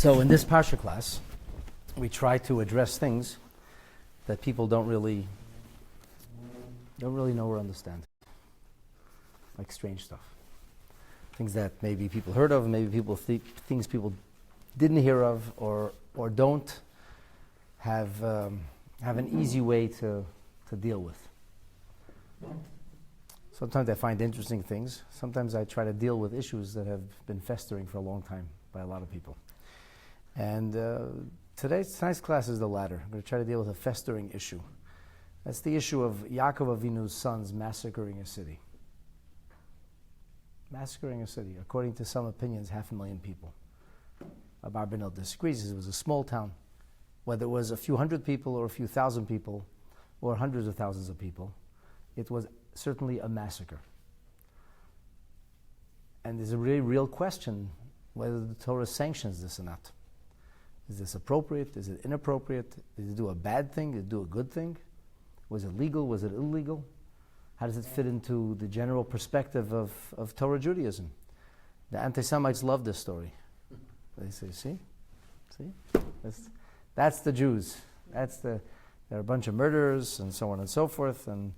So in this Parsha class, we try to address things that people don't really know or understand, like strange stuff, things that maybe people heard of, maybe people things people didn't hear of, or don't have an easy way to deal with. Sometimes I find interesting things. Sometimes I try to deal with issues that have been festering for a long time by a lot of people. And tonight's class is the latter. I'm going to try to deal with a festering issue. That's the issue of Yaakov Avinu's sons massacring a city. Massacring a city. According to some opinions, 500,000 people. Abarbanel disagrees. It was a small town. Whether it was a few hundred people or a few thousand people or hundreds of thousands of people, it was certainly a massacre. And there's a really real question whether the Torah sanctions this or not. Is this appropriate? Is it inappropriate? Did it do a bad thing? Did it do a good thing? Was it legal? Was it illegal? How does it fit into the general perspective of Torah Judaism? The anti-Semites love this story. They say, see? That's the Jews. They're a bunch of murderers and so on and so forth. And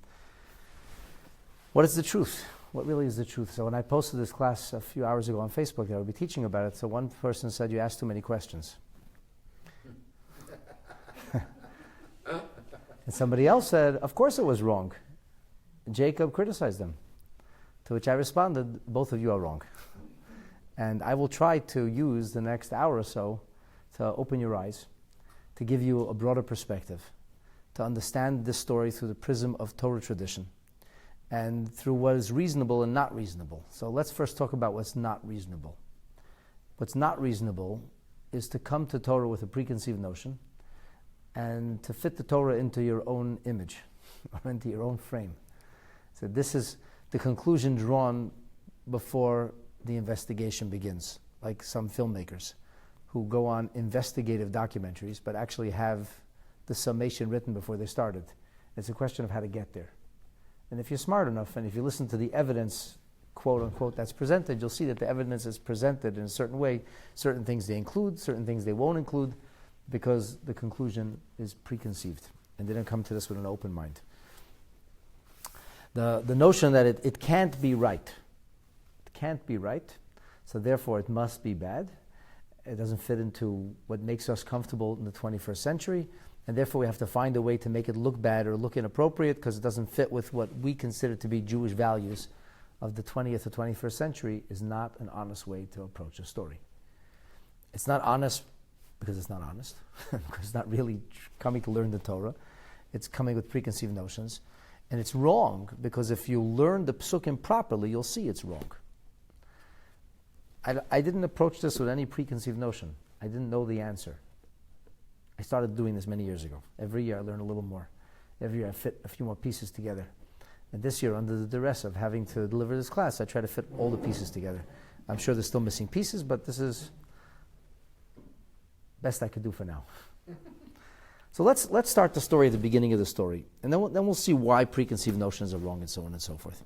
what is the truth? What really is the truth? So when I posted this class a few hours ago on Facebook, I would be teaching about it. So one person said, you asked too many questions. And somebody else said, of course it was wrong. Jacob criticized them. To which I responded, both of you are wrong. And I will try to use the next hour or so to open your eyes, to give you a broader perspective, to understand this story through the prism of Torah tradition, and through what is reasonable and not reasonable. So let's first talk about what's not reasonable. What's not reasonable is to come to Torah with a preconceived notion and to fit the Torah into your own image or into your own frame. So this is the conclusion drawn before the investigation begins, like some filmmakers who go on investigative documentaries but actually have the summation written before they started. It's a question of how to get there. And if you're smart enough and if you listen to the evidence, quote unquote, that's presented, you'll see that the evidence is presented in a certain way. Certain things they include, certain things they won't include, because the conclusion is preconceived and they didn't come to this with an open mind. The notion that it can't be right. It can't be right, so therefore it must be bad. It doesn't fit into what makes us comfortable in the 21st century, and therefore we have to find a way to make it look bad or look inappropriate because it doesn't fit with what we consider to be Jewish values of the 20th or 21st century is not an honest way to approach a story. It's not honest because it's not honest, because it's not really coming to learn the Torah. It's coming with preconceived notions. And it's wrong because if you learn the psukim properly, you'll see it's wrong. I didn't approach this with any preconceived notion. I didn't know the answer. I started doing this many years ago. Every year I learn a little more. Every year I fit a few more pieces together. And this year, under the duress of having to deliver this class, I try to fit all the pieces together. I'm sure there's still missing pieces, but this is best I could do for now. So let's start the story at the beginning of the story, and then we'll see why preconceived notions are wrong and so on and so forth.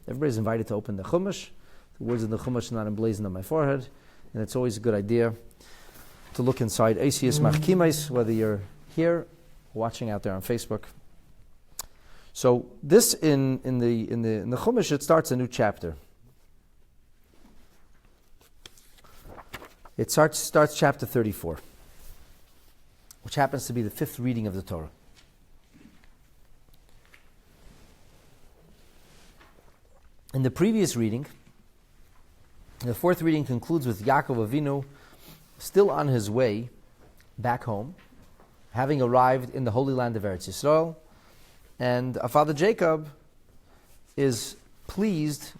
Everybody's invited to open the Chumash. The words in the Chumash are not emblazoned on my forehead, and it's always a good idea to look inside Asius Machkimais, whether you're here or watching out there on Facebook. So this in the Chumash, it starts a new chapter. It starts chapter 34. Which happens to be the fifth reading of the Torah. In the previous reading, the fourth reading concludes with Yaakov Avinu still on his way back home, having arrived in the Holy Land of Eretz Yisrael, and our father Jacob is pleased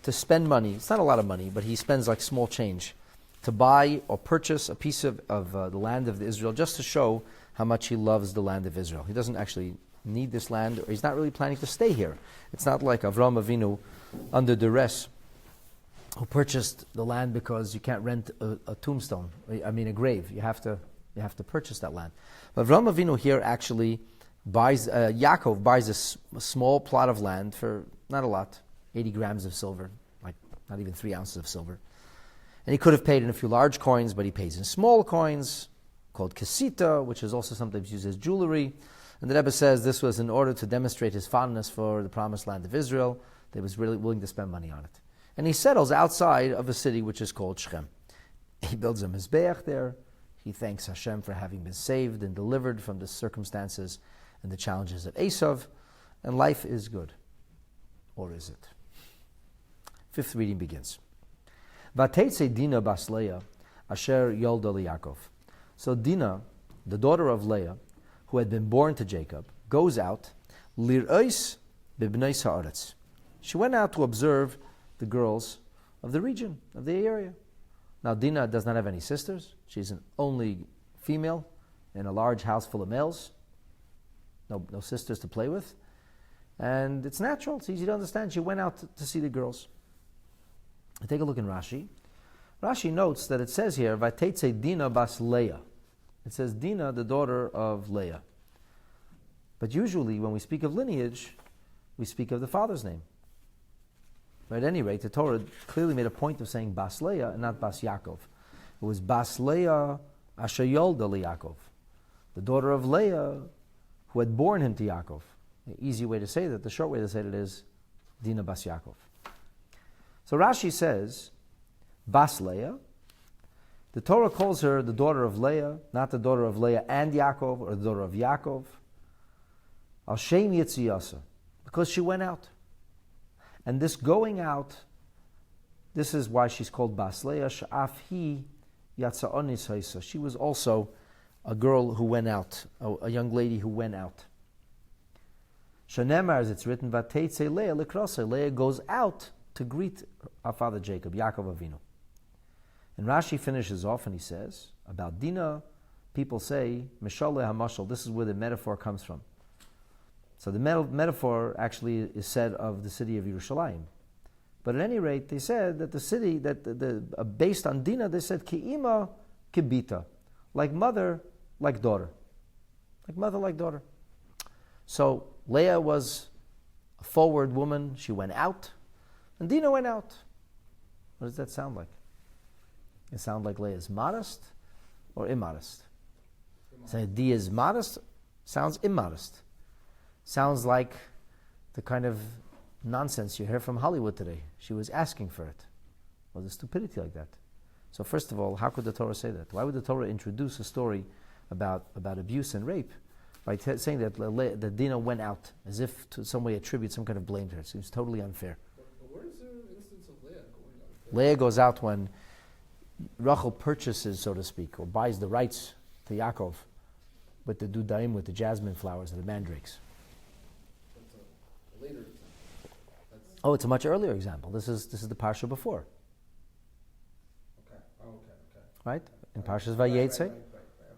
to spend money. It's not a lot of money, but he spends like small change to buy or purchase a piece of the land of Israel, just to show how much he loves the land of Israel. He doesn't actually need this land, or he's not really planning to stay here. It's not like Avraham Avinu under duress, who purchased the land because you can't rent a tombstone, a grave. You have to purchase that land. But Avraham Avinu here actually Yaakov buys a small plot of land for not a lot, 80 grams of silver, like not even 3 ounces of silver. And he could have paid in a few large coins, but he pays in small coins, called kesita, which is also sometimes used as jewelry. And the Rebbe says this was in order to demonstrate his fondness for the promised land of Israel. They was really willing to spend money on it. And he settles outside of a city which is called Shechem. He builds a mizbeach there. He thanks Hashem for having been saved and delivered from the circumstances and the challenges of Esav. And life is good. Or is it? Fifth reading begins. Vateitze Dina bas Leah, asher yolda Yaakov. So Dina, the daughter of Leah, who had been born to Jacob, goes out, lir'ois bibnei haaretz. She went out to observe the girls of the region, of the area. Now Dina does not have any sisters. She's an only female in a large house full of males. No sisters to play with. And it's natural, it's easy to understand. She went out to see the girls. Take a look in Rashi. Rashi notes that it says here, Vateitze Dina bas Leah. It says Dina, the daughter of Leah. But usually when we speak of lineage, we speak of the father's name. But at any rate, the Torah clearly made a point of saying bas Leah and not bas Yaakov. It was bas Leah asher yolda Yaakov, the daughter of Leah who had borne him to Yaakov. The easy way to say that, the short way to say it is Dina bas Yaakov. So Rashi says, bas Leah. The Torah calls her the daughter of Leah, not the daughter of Leah and Yaakov, or the daughter of Yaakov. Al Shem Yitziyasa, because she went out. And this going out, this is why she's called bas Leah. Sha'af hi yatsa onis haisa. She was also a girl who went out, a young lady who went out. Shanemar, as it's written, Vateitze Leah likrasa. Leah goes out to greet our father Jacob, Yaakov Avinu. And Rashi finishes off and he says, about Dina, people say, Meshale HaMashal, this is where the metaphor comes from. So the metaphor actually is said of the city of Yerushalayim. But at any rate, they said that the city, based on Dina, they said, Ki'ima kibita, like mother, like daughter. Like mother, like daughter. So Leah was a forward woman, she went out, and Dina went out. What does that sound like? It sounds like Leah is modest or immodest. Say Dia is modest, sounds immodest. Sounds like the kind of nonsense you hear from Hollywood today. She was asking for it. Well, there's stupidity like that. So first of all, how could the Torah say that? Why would the Torah introduce a story about abuse and rape by saying that Dina went out, as if to some way attribute some kind of blame to her? It seems totally unfair. But where is there an instance of Leah going out? Leah goes out when Rachel purchases, so to speak, or buys the rights to Yaakov with the dudaim, with the jasmine flowers and the mandrakes. That's a later example. Oh, it's a much earlier example. This is the parsha before. Okay. Okay. Right? In Parshas Vayetze,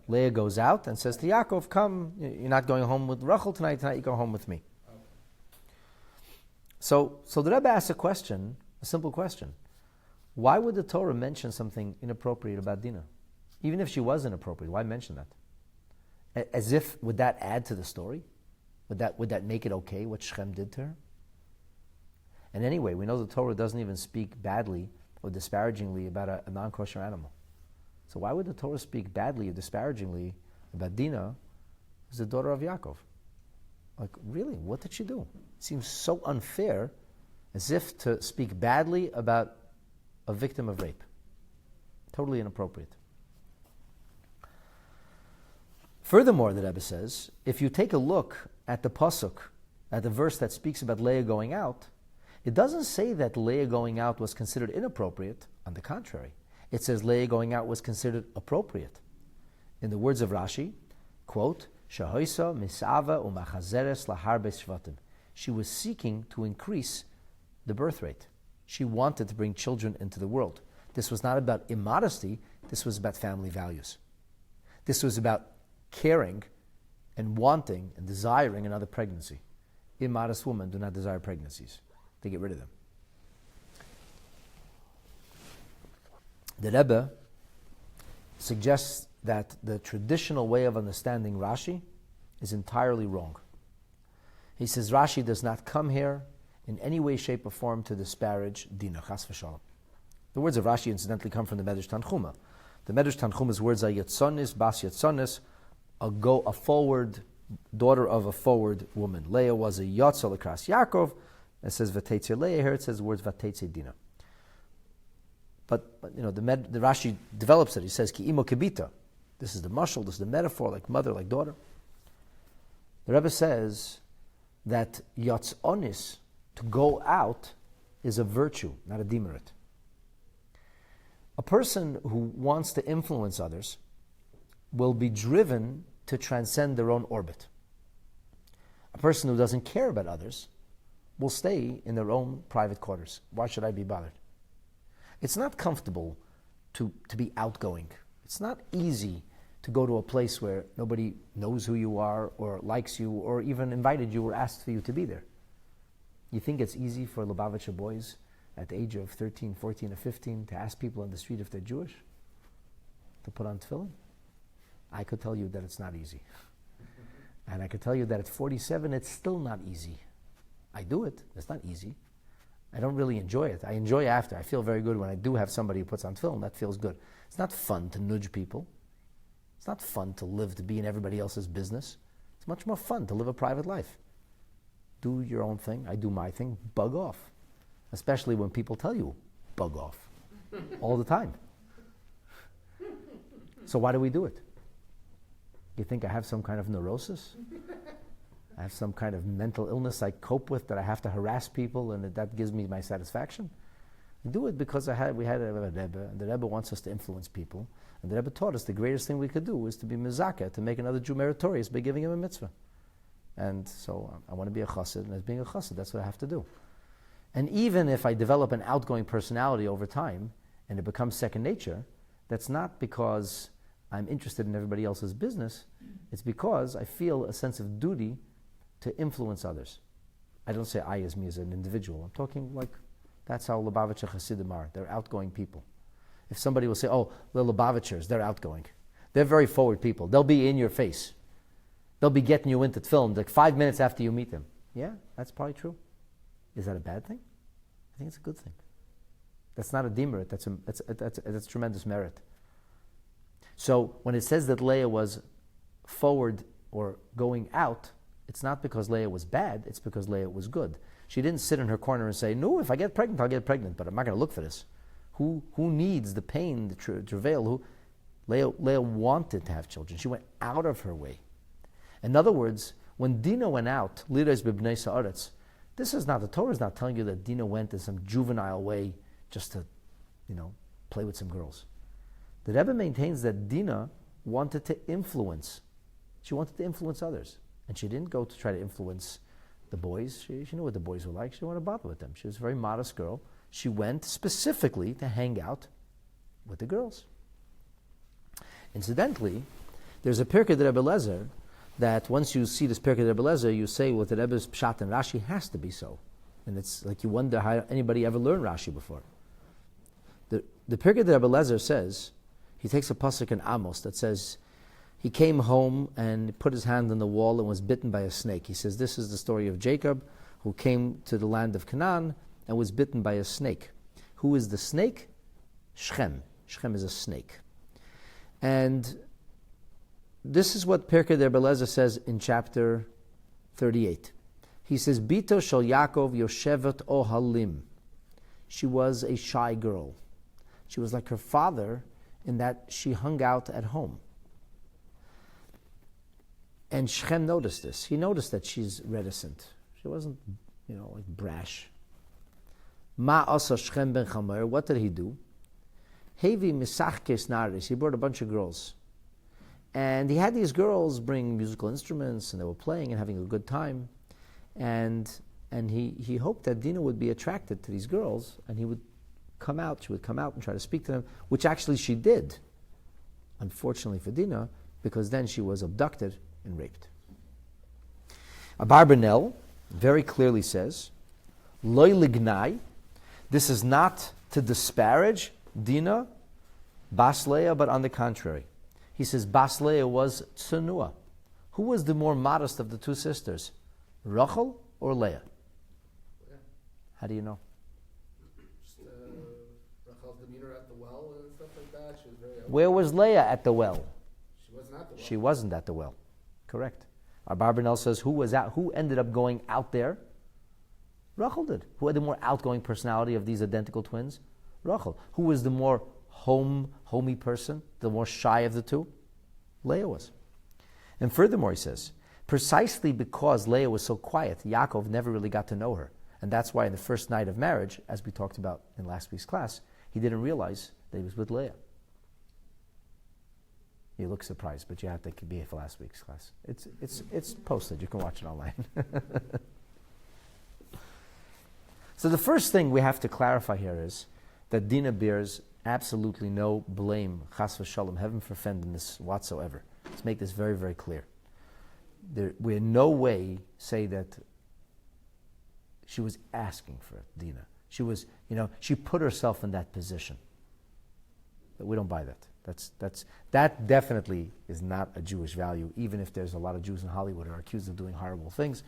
Leah goes out and says to Yaakov, come, you're not going home with Rachel tonight you go home with me. Okay. So the Rebbe asks a question, a simple question. Why would the Torah mention something inappropriate about Dina? Even if she was inappropriate, why mention that? As if, would that add to the story? Would that make it okay, what Shechem did to her? And anyway, we know the Torah doesn't even speak badly or disparagingly about a non-kosher animal. So why would the Torah speak badly or disparagingly about Dina, who's the daughter of Yaakov? Like, really, what did she do? It seems so unfair, as if to speak badly about a victim of rape. Totally inappropriate. Furthermore, the Rebbe says, if you take a look at the pasuk, at the verse that speaks about Leah going out, it doesn't say that Leah going out was considered inappropriate. On the contrary, it says Leah going out was considered appropriate. In the words of Rashi, quote, Shahoisa misava umachazeres laharbe shvatim. She was seeking to increase the birth rate. She wanted to bring children into the world. This was not about immodesty, this was about family values. This was about caring and wanting and desiring another pregnancy. Immodest women do not desire pregnancies. They get rid of them. The Rebbe suggests that the traditional way of understanding Rashi is entirely wrong. He says Rashi does not come here in any way, shape, or form to disparage Dina, chas v'shalom. The words of Rashi incidentally come from the Medrash Tanchuma. The Medrash Tanchuma's words are Yetzonis, Bas Yetzonis, a forward, daughter of a forward woman. Leah was a Yotzal Akras Yaakov. It says Vateitze Leah. Here it says the words Vateitze Dina. But the Rashi develops it. He says Ki imo kibita. This is the mashal, this is the metaphor, like mother, like daughter. The Rebbe says that Yatzonis, to go out, is a virtue, not a demerit. A person who wants to influence others will be driven to transcend their own orbit. A person who doesn't care about others will stay in their own private quarters. Why should I be bothered? It's not comfortable to be outgoing. It's not easy to go to a place where nobody knows who you are or likes you or even invited you or asked for you to be there. You think it's easy for Lubavitcher boys at the age of 13, 14, or 15 to ask people on the street if they're Jewish, to put on tefillin? I could tell you that it's not easy. And I could tell you that at 47, it's still not easy. I do it. It's not easy. I don't really enjoy it. I enjoy after. I feel very good when I do have somebody who puts on tefillin. That feels good. It's not fun to nudge people. It's not fun to live, to be in everybody else's business. It's much more fun to live a private life. Do your own thing. I do my thing. Bug off. Especially when people tell you, bug off. All the time. So why do we do it? You think I have some kind of neurosis? I have some kind of mental illness I cope with that I have to harass people and that gives me my satisfaction? I do it because we had a Rebbe, and the Rebbe wants us to influence people. And the Rebbe taught us the greatest thing we could do is to be mezakeh, to make another Jew meritorious by giving him a mitzvah. And so I want to be a chassid, and as being a chassid, that's what I have to do. And even if I develop an outgoing personality over time, and it becomes second nature, that's not because I'm interested in everybody else's business. It's because I feel a sense of duty to influence others. I don't say I as me as an individual. I'm talking like that's how Lubavitcher Hasidim are. They're outgoing people. If somebody will say, oh, the Lubavitchers, they're outgoing. They're very forward people. They'll be in your face. They'll be getting you into film like 5 minutes after you meet them. Yeah, that's probably true. Is that a bad thing? I think it's a good thing. That's not a demerit. That's tremendous merit. So when it says that Leah was forward or going out, it's not because Leah was bad, it's because Leah was good. She didn't sit in her corner and say, no, if I get pregnant, I'll get pregnant, but I'm not going to look for this. Who needs the pain, the travail? Leah wanted to have children. She went out of her way. In other words, when Dina went out, Liras b'bnei sa'aretz, the Torah is not telling you that Dina went in some juvenile way just to, play with some girls. The Rebbe maintains that Dina wanted to influence. She wanted to influence others. And she didn't go to try to influence the boys. She knew what the boys were like. She didn't want to bother with them. She was a very modest girl. She went specifically to hang out with the girls. Incidentally, there's a Pirkei de Rebbe Lezer that once you see this Pirkei de Rebbe Lezer, you say, well, the Rebbe's Pshat and Rashi has to be so. And it's like you wonder how anybody ever learned Rashi before. The Pirkei de Rebbe Lezer says, he takes a pasuk in Amos that says, he came home and put his hand on the wall and was bitten by a snake. He says, this is the story of Jacob, who came to the land of Canaan and was bitten by a snake. Who is the snake? Shechem. Shechem is a snake. And this is what Pirkei de Rebbe Lezer says in chapter 38. He says, Bito shel Yaakov Yoshevet Ohalim. She was a shy girl. She was like her father in that she hung out at home. And Shechem noticed this. He noticed that she's reticent. She wasn't, like brash. Ma asa Shechem ben Chamer. What did he do? Hevi misachkes naris. He brought a bunch of girls. And he had these girls bring musical instruments, and they were playing and having a good time. And he hoped that Dina would be attracted to these girls, and she would come out and try to speak to them, which actually she did. Unfortunately for Dina, because then she was abducted and raped. Abarbanel very clearly says, Loi lignai, this is not to disparage Dina, Bas Leah, but on the contrary. He says Bas Leah was tsunua. Who was the more modest of the two sisters? Rachel or Leah? Yeah. How do you know? Rachel's the Where was Leah at the well? She wasn't at the well. She wasn't at the well. Correct. Our Barbanel says who ended up going out there? Rachel did. Who had the more outgoing personality of these identical twins? Rachel. Who was the more homey person, the more shy of the two? Leah was. And furthermore, he says, precisely because Leah was so quiet, Yaakov never really got to know her. And that's why in the first night of marriage, as we talked about in last week's class, he didn't realize that he was with Leah. You look surprised, but you have to be here for last week's class. It's posted. You can watch it online. So the first thing we have to clarify here is that Dina bears absolutely no blame, chas v'shalom, heaven forfend, in this whatsoever. Let's make this very, very clear. We in no way say that she was asking for it, Dina. She was, she put herself in that position. But we don't buy that. That definitely is not a Jewish value, even if there's a lot of Jews in Hollywood who are accused of doing horrible things.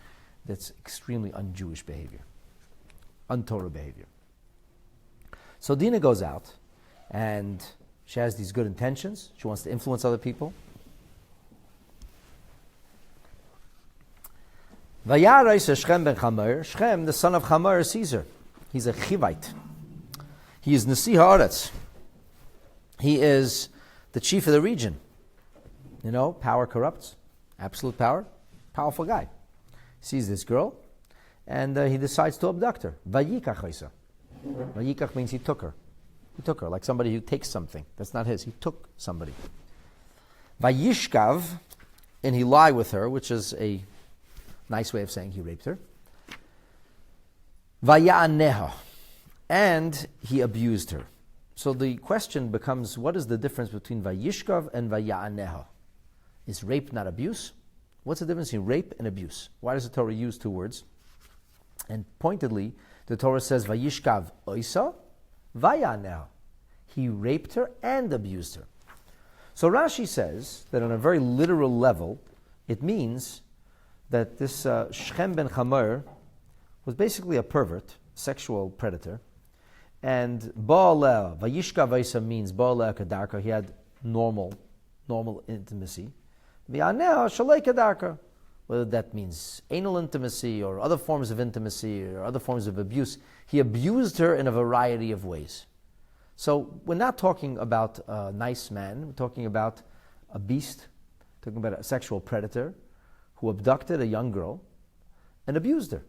That's extremely un-Jewish behavior, un-Torah behavior. So Dina goes out, and she has these good intentions. She wants to influence other people. Vayarais Shechem ben Chamor. Shechem, the son of Chamor, sees her. He's a Chivite. He is Nasi Haaretz. He is the chief of the region. Power corrupts. Absolute power. Powerful guy. Sees this girl, and he decides to abduct her. Vayikach Isa. Vayikach means he took her. He took her, like somebody who takes something. That's not his. He took somebody. Vayishkav, and he lie with her, which is a nice way of saying he raped her. Vaya'aneha, and he abused her. So the question becomes, what is the difference between Vayishkav and Vaya'aneha? Is rape not abuse? What's the difference between rape and abuse? Why does the Torah use two words? And pointedly, the Torah says Vayishkav oisa, Vaya'aneha. He raped her and abused her. So Rashi says that on a very literal level, it means that this Shechem ben Chamor was basically a pervert, sexual predator, and Ba'aleh, Vayishka Vaisa means Ba'aleh Kadarka, he had normal intimacy. V'yaneh Shalei Kadarka, whether that means anal intimacy or other forms of intimacy or other forms of abuse, he abused her in a variety of ways. So we're not talking about a nice man, we're talking about a beast, talking about a sexual predator who abducted a young girl and abused her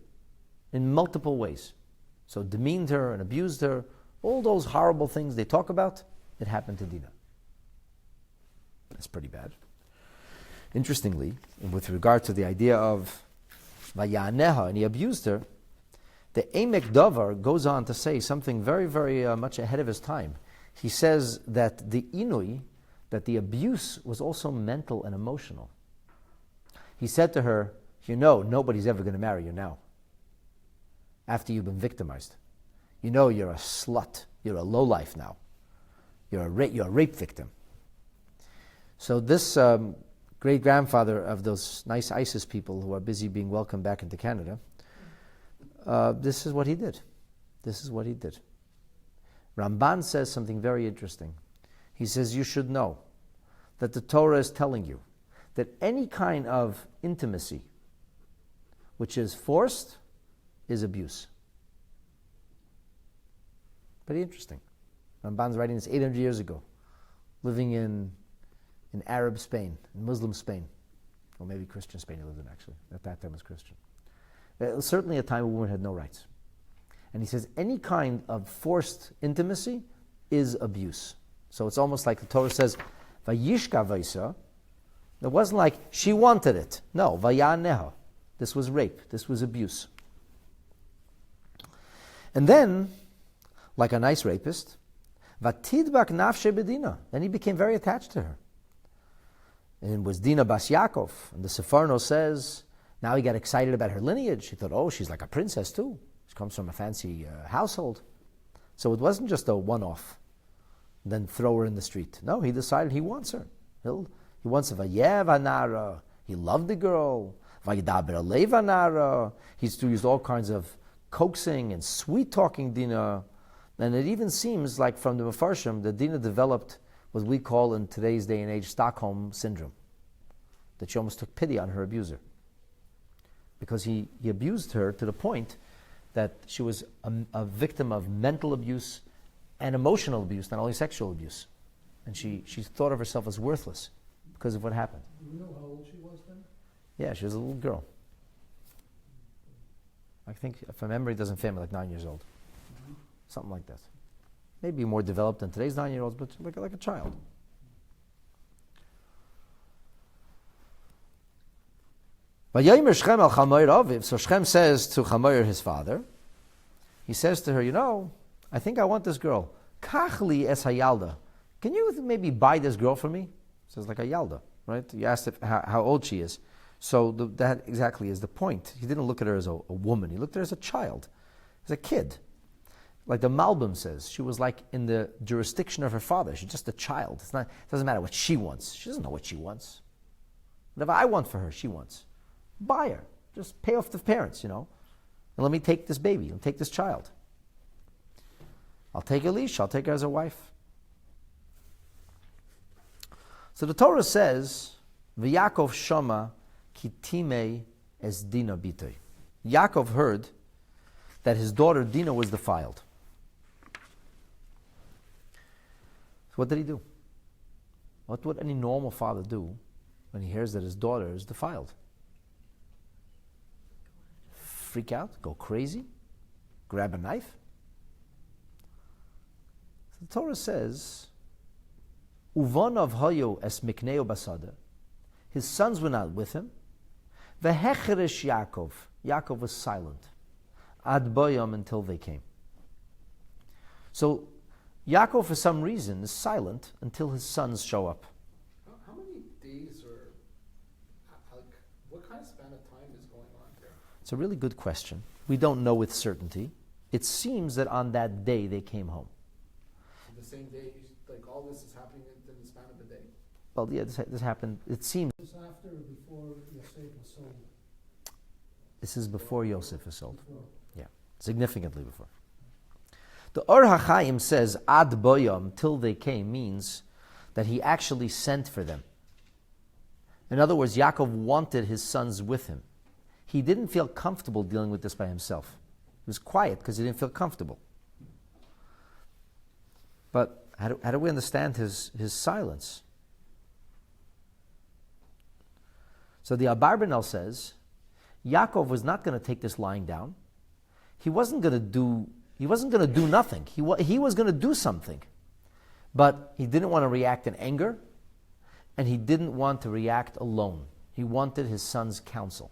in multiple ways. So demeaned her and abused her, all those horrible things they talk about, it happened to Dina. That's pretty bad. Interestingly, with regard to the idea of Vayaneha, and he abused her, the Emek Davar goes on to say something very, very much ahead of his time. He says that the Inui, that the abuse was also mental and emotional. He said to her, nobody's ever going to marry you now, after you've been victimized. You're a slut. You're a lowlife now. You're a rape victim. So this great-grandfather of those nice ISIS people who are busy being welcomed back into Canada, this is what he did. This is what he did. Ramban says something very interesting. He says, you should know that the Torah is telling you that any kind of intimacy which is forced is abuse. Pretty interesting. Ramban's writing this 800 years ago, living in Arab Spain, in Muslim Spain, or maybe Christian Spain he lived in actually. At that time it was Christian. It was certainly a time when women had no rights. And he says any kind of forced intimacy is abuse. So it's almost like the Torah says, Vayishka Vaisa. It wasn't like she wanted it. No, Vayaneha. This was rape. This was abuse. And then, like a nice rapist, Vatidbak nafshe bedina. Then he became very attached to her. And it was Dina bas Yaakov. And the Sefarno says, now he got excited about her lineage. He thought, she's like a princess too. She comes from a fancy household. So it wasn't just a one-off, then throw her in the street. No, he decided he wants her. He wants a vayev anara. He loved the girl. Vayidaber alev anara. He's used all kinds of coaxing and sweet-talking Dina. And it even seems like from the Mefarshim that Dina developed what we call in today's day and age Stockholm syndrome, that she almost took pity on her abuser. Because he abused her to the point that she was a victim of mental abuse and emotional abuse, not only sexual abuse. And she thought of herself as worthless because of what happened. Do you know how old she was then? Yeah, she was a little girl. I think, if my memory doesn't fail me, like 9 years old. Something like that. Maybe more developed than today's 9-year-olds, but like a child. So Shechem says to Chamoyer, his father, he says to her, I think I want this girl. Kachli es hayalda. Can you maybe buy this girl for me? Says like a yalda, right? You asked how old she is. So that exactly is the point. He didn't look at her as a woman. He looked at her as a child, as a kid. Like the Malbim says, she was like in the jurisdiction of her father. She's just a child. It doesn't matter what she wants. She doesn't know what she wants. Whatever I want for her, she wants. Buy her. Just pay off the parents, and let me take this baby, and take this child. I'll take Elisha, I'll take her as a wife. So the Torah says, V'Yakov shama kitime es Dina bitoi. Yaakov heard that his daughter Dina was defiled. So what did he do? What would any normal father do when he hears that his daughter is defiled? Freak out? Go crazy? Grab a knife? So the Torah says, Uvanav hayo es mikneo basada. His sons were not with him. Vehecherish Yaakov. Yaakov was silent. Ad boyam, until they came. So Yaakov, for some reason, is silent until his sons show up. How many days or what kind of span of time is going on here? It's a really good question. We don't know with certainty. It seems that on that day they came home. The same day, like all this is happening in the span of a day? Well, yeah, this happened. It seems This after or before Yosef was sold? this is before Yosef is sold. Before. Yeah, significantly before. The Or HaChaim says, Ad boyam, till they came, means that he actually sent for them. In other words, Yaakov wanted his sons with him. He didn't feel comfortable dealing with this by himself. He was quiet because he didn't feel comfortable. But how do we understand his silence? So the Abarbanel says, Yaakov was not going to take this lying down. He wasn't going to do nothing. He was going to do something. But he didn't want to react in anger, and he didn't want to react alone. He wanted his son's counsel.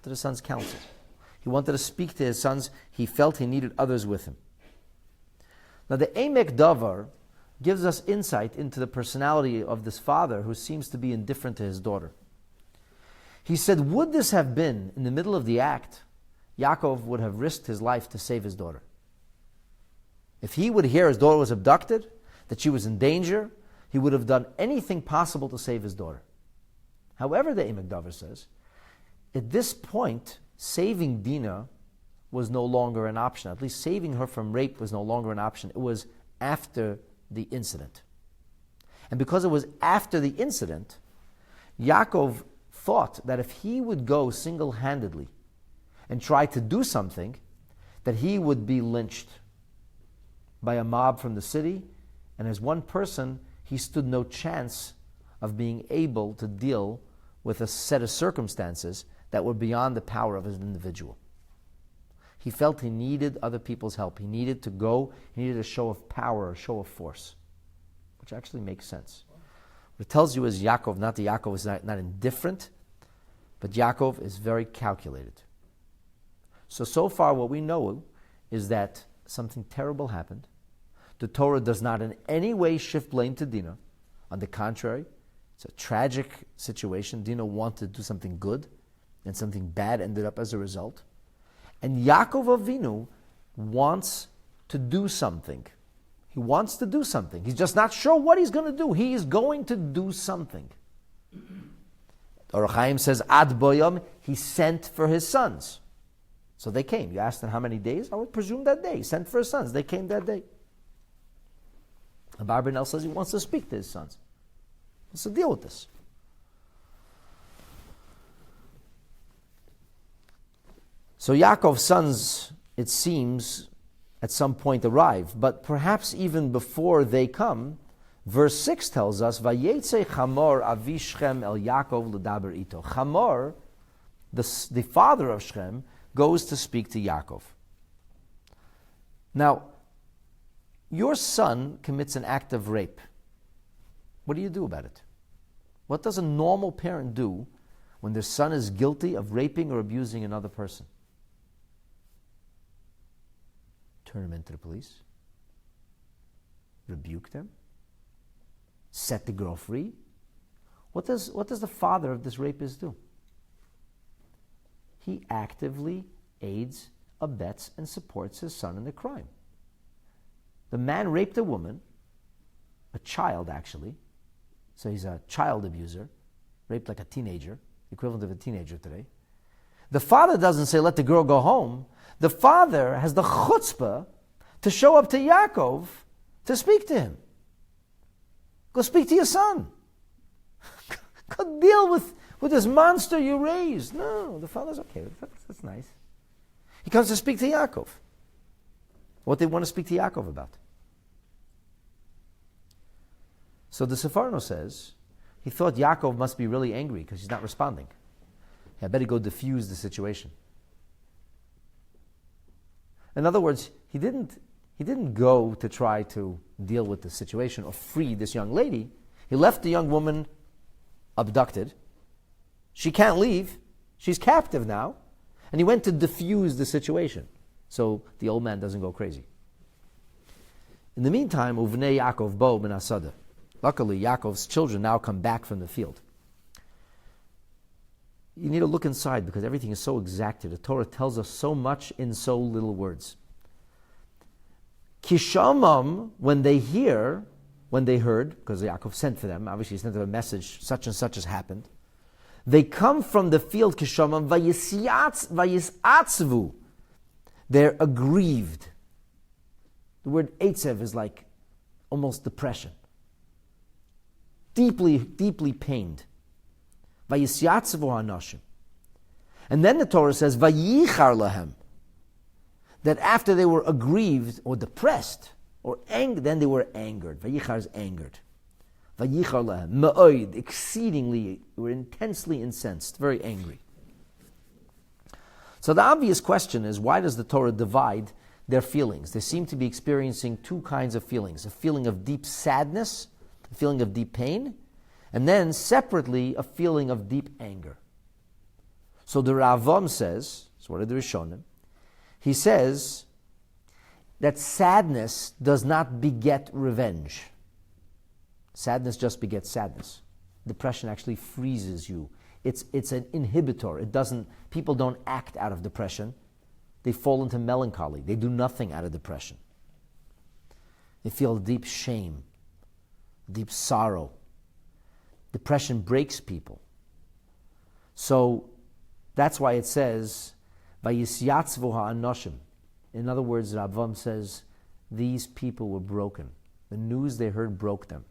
He wanted to speak to his sons. He felt he needed others with him. Now the Emek Davar gives us insight into the personality of this father who seems to be indifferent to his daughter. He said, would this have been in the middle of the act, Yaakov would have risked his life to save his daughter. If he would hear his daughter was abducted, that she was in danger, he would have done anything possible to save his daughter. However, the Emek Davar says, at this point, saving Dina was no longer an option. At least saving her from rape was no longer an option. It was after the incident. And because it was after the incident, Yaakov thought that if he would go single-handedly and try to do something, that he would be lynched by a mob from the city, and as one person, he stood no chance of being able to deal with a set of circumstances that were beyond the power of an individual. He felt he needed other people's help. He needed to go, he needed a show of power, a show of force, which actually makes sense. What it tells you is Yaakov, not that Yaakov is not indifferent, but Yaakov is very calculated. So far what we know is that something terrible happened. The Torah does not in any way shift blame to Dina. On the contrary, it's a tragic situation. Dina wanted to do something good, and something bad ended up as a result. And Yaakov Avinu wants to do something. He wants to do something. He's just not sure what he's going to do. He is going to do something. Or Chaim says, Ad boyam, he sent for his sons. So they came. You asked them how many days? I would presume that day. He sent for his sons. They came that day. Abarbanel says he wants to speak to his sons. He wants to deal with this. So Yaakov's sons, it seems, at some point arrive, but perhaps even before they come, verse 6 tells us, Vayetze Chamor avi Shechem el Yaakov l'daber ito. Chamor, the father of Shechem, goes to speak to Yaakov. Now, your son commits an act of rape. What do you do about it? What does a normal parent do when their son is guilty of raping or abusing another person? Turn them into the police? Rebuke them? Set the girl free? What does the father of this rapist do? He actively aids, abets, and supports his son in the crime. The man raped a woman, a child actually, so he's a child abuser, raped like a teenager, the equivalent of a teenager today. The father doesn't say, let the girl go home. The father has the chutzpah to show up to Yaakov to speak to him. Go speak to your son. Go deal with this monster you raised. No, the father's okay. That's nice. He comes to speak to Yaakov. What they want to speak to Yaakov about. So the Sefarno says, he thought Yaakov must be really angry because he's not responding. I better go diffuse the situation. In other words, he didn't go to try to deal with the situation or free this young lady. He left the young woman abducted. She can't leave. She's captive now. And he went to diffuse the situation so the old man doesn't go crazy. In the meantime, Uvnei Yaakov bo ben Asada. Luckily, Yaakov's children now come back from the field. You need to look inside because everything is so exacted. The Torah tells us so much in so little words. Kishamam, when they heard, because Yaakov sent for them, obviously he sent them a message, such and such has happened. They come from the field, Kishamam, vayisatzvu. They're aggrieved. The word eitzev is like almost depression. Deeply, deeply pained. Vayisatzvu hanashim. And then the Torah says, vayichar lahem. That after they were aggrieved or depressed or angry, then they were angered. Vayichar is angered. Vayichar lahem, ma'oid, exceedingly, were intensely incensed, very angry. So the obvious question is, why does the Torah divide their feelings? They seem to be experiencing two kinds of feelings. A feeling of deep sadness, a feeling of deep pain, and then separately a feeling of deep anger. So the Ravam says, so what are the Rishonim? He says that sadness does not beget revenge. Sadness just begets sadness. Depression actually freezes you. It's an inhibitor. People don't act out of depression. They fall into melancholy. They do nothing out of depression. They feel deep shame, deep sorrow. Depression breaks people. So that's why it says, Vayisyatzvu ha'anoshim. In other words, Ravam says, these people were broken. The news they heard broke them.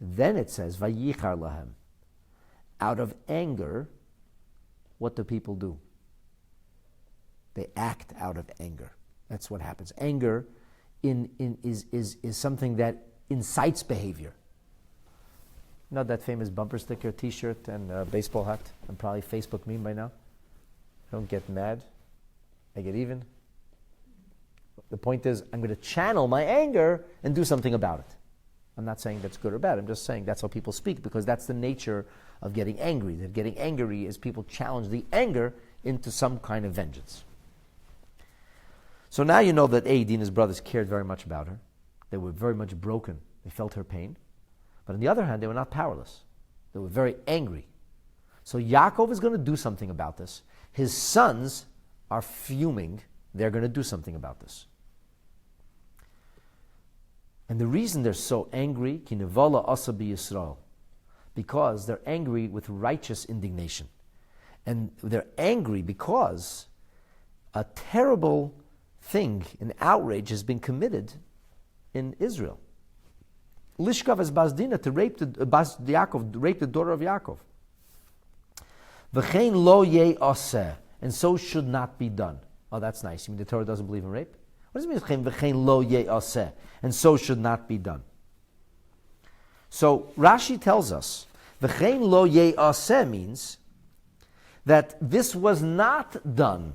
Then it says, Vayichar lahem. Out of anger, what do people do? They act out of anger. That's what happens. Anger is something that incites behavior. You know that famous bumper sticker, T-shirt, and baseball hat, and probably Facebook meme by now? I don't get mad. I get even. The point is, I'm going to channel my anger and do something about it. I'm not saying that's good or bad. I'm just saying that's how people speak, because that's the nature of getting angry. That getting angry is people challenge the anger into some kind of vengeance. So now you know that Dina's brothers cared very much about her. They were very much broken. They felt her pain. But on the other hand, they were not powerless. They were very angry. So Yaakov is going to do something about this. His sons are fuming. They're going to do something about this. And the reason they're so angry, ki nevala asa b'Yisrael, because they're angry with righteous indignation. And they're angry because a terrible thing, an outrage, has been committed in Israel. lishkav as bas Dina, to rape the bas Yaakov, rape the daughter of Yaakov. V'chein lo ye aseh, and so should not be done. Oh, that's nice. You mean the Torah doesn't believe in rape? What does it mean, v'chein lo ye aseh, and so should not be done? So Rashi tells us, v'chein lo ye aseh means that this was not done.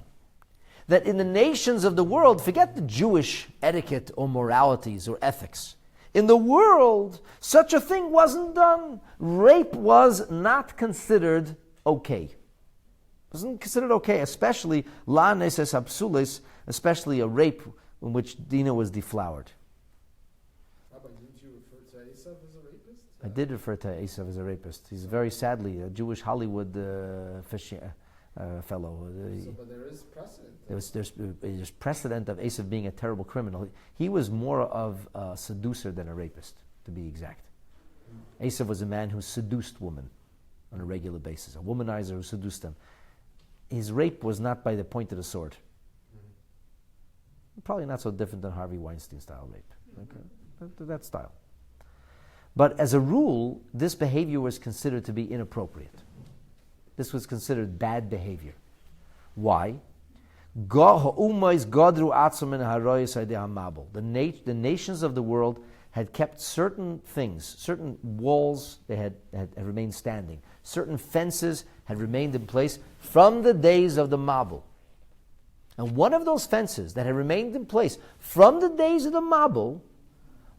That in the nations of the world, forget the Jewish etiquette or moralities or ethics. In the world, such a thing wasn't done. Rape was not considered okay. It wasn't considered okay, especially la neses absulis, especially a rape in which Dina was deflowered. Rabbi, didn't you refer to Esav as a rapist? I did refer to Esav as a rapist. He's very sadly a Jewish Hollywood fellow. But there is precedent. There's precedent of Esav being a terrible criminal. He was more of a seducer than a rapist, to be exact. Esav was a man who seduced women on a regular basis, a womanizer who seduced them. His rape was not by the point of the sword. Probably not so different than Harvey Weinstein style rape. Okay? That style. But as a rule, this behavior was considered to be inappropriate. This was considered bad behavior. Why? The nations of the world had kept certain things, certain walls they had remained standing. Certain fences had remained in place from the days of the Mabul. And one of those fences that had remained in place from the days of the Mabul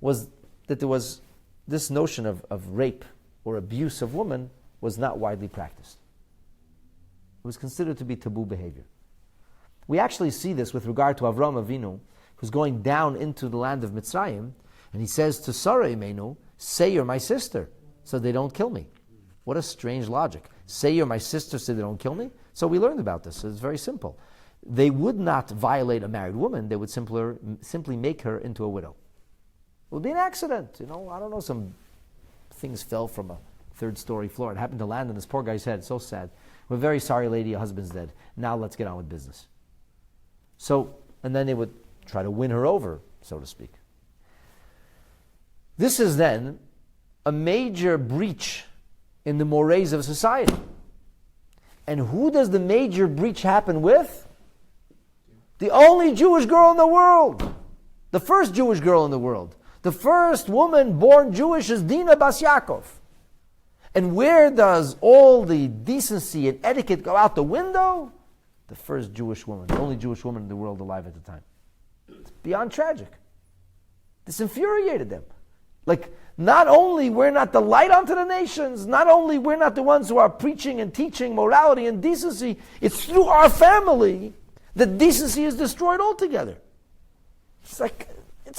was that there was this notion of rape or abuse of women was not widely practiced. It was considered to be taboo behavior. We actually see this with regard to Avram Avinu, who's going down into the land of Mitzrayim, and he says to Sarah Imenu, say you're my sister, so they don't kill me. What a strange logic. Say you're my sister so they don't kill me? So we learned about this. It's very simple. They would not violate a married woman. They would simply make her into a widow. It would be an accident. I don't know, some things fell from a third-story floor. It happened to land on this poor guy's head. So sad. We're very sorry, lady, your husband's dead. Now let's get on with business. So, and then they would try to win her over, so to speak. This is then a major breach in the mores of society. And who does the major breach happen with? The only Jewish girl in the world. The first Jewish girl in the world. The first woman born Jewish is Dina bas Yaakov. And where does all the decency and etiquette go out the window? The first Jewish woman, the only Jewish woman in the world alive at the time. It's beyond tragic. This infuriated them. Like, not only we're not the light unto the nations, not only we're not the ones who are preaching and teaching morality and decency, it's through our family that decency is destroyed altogether. It's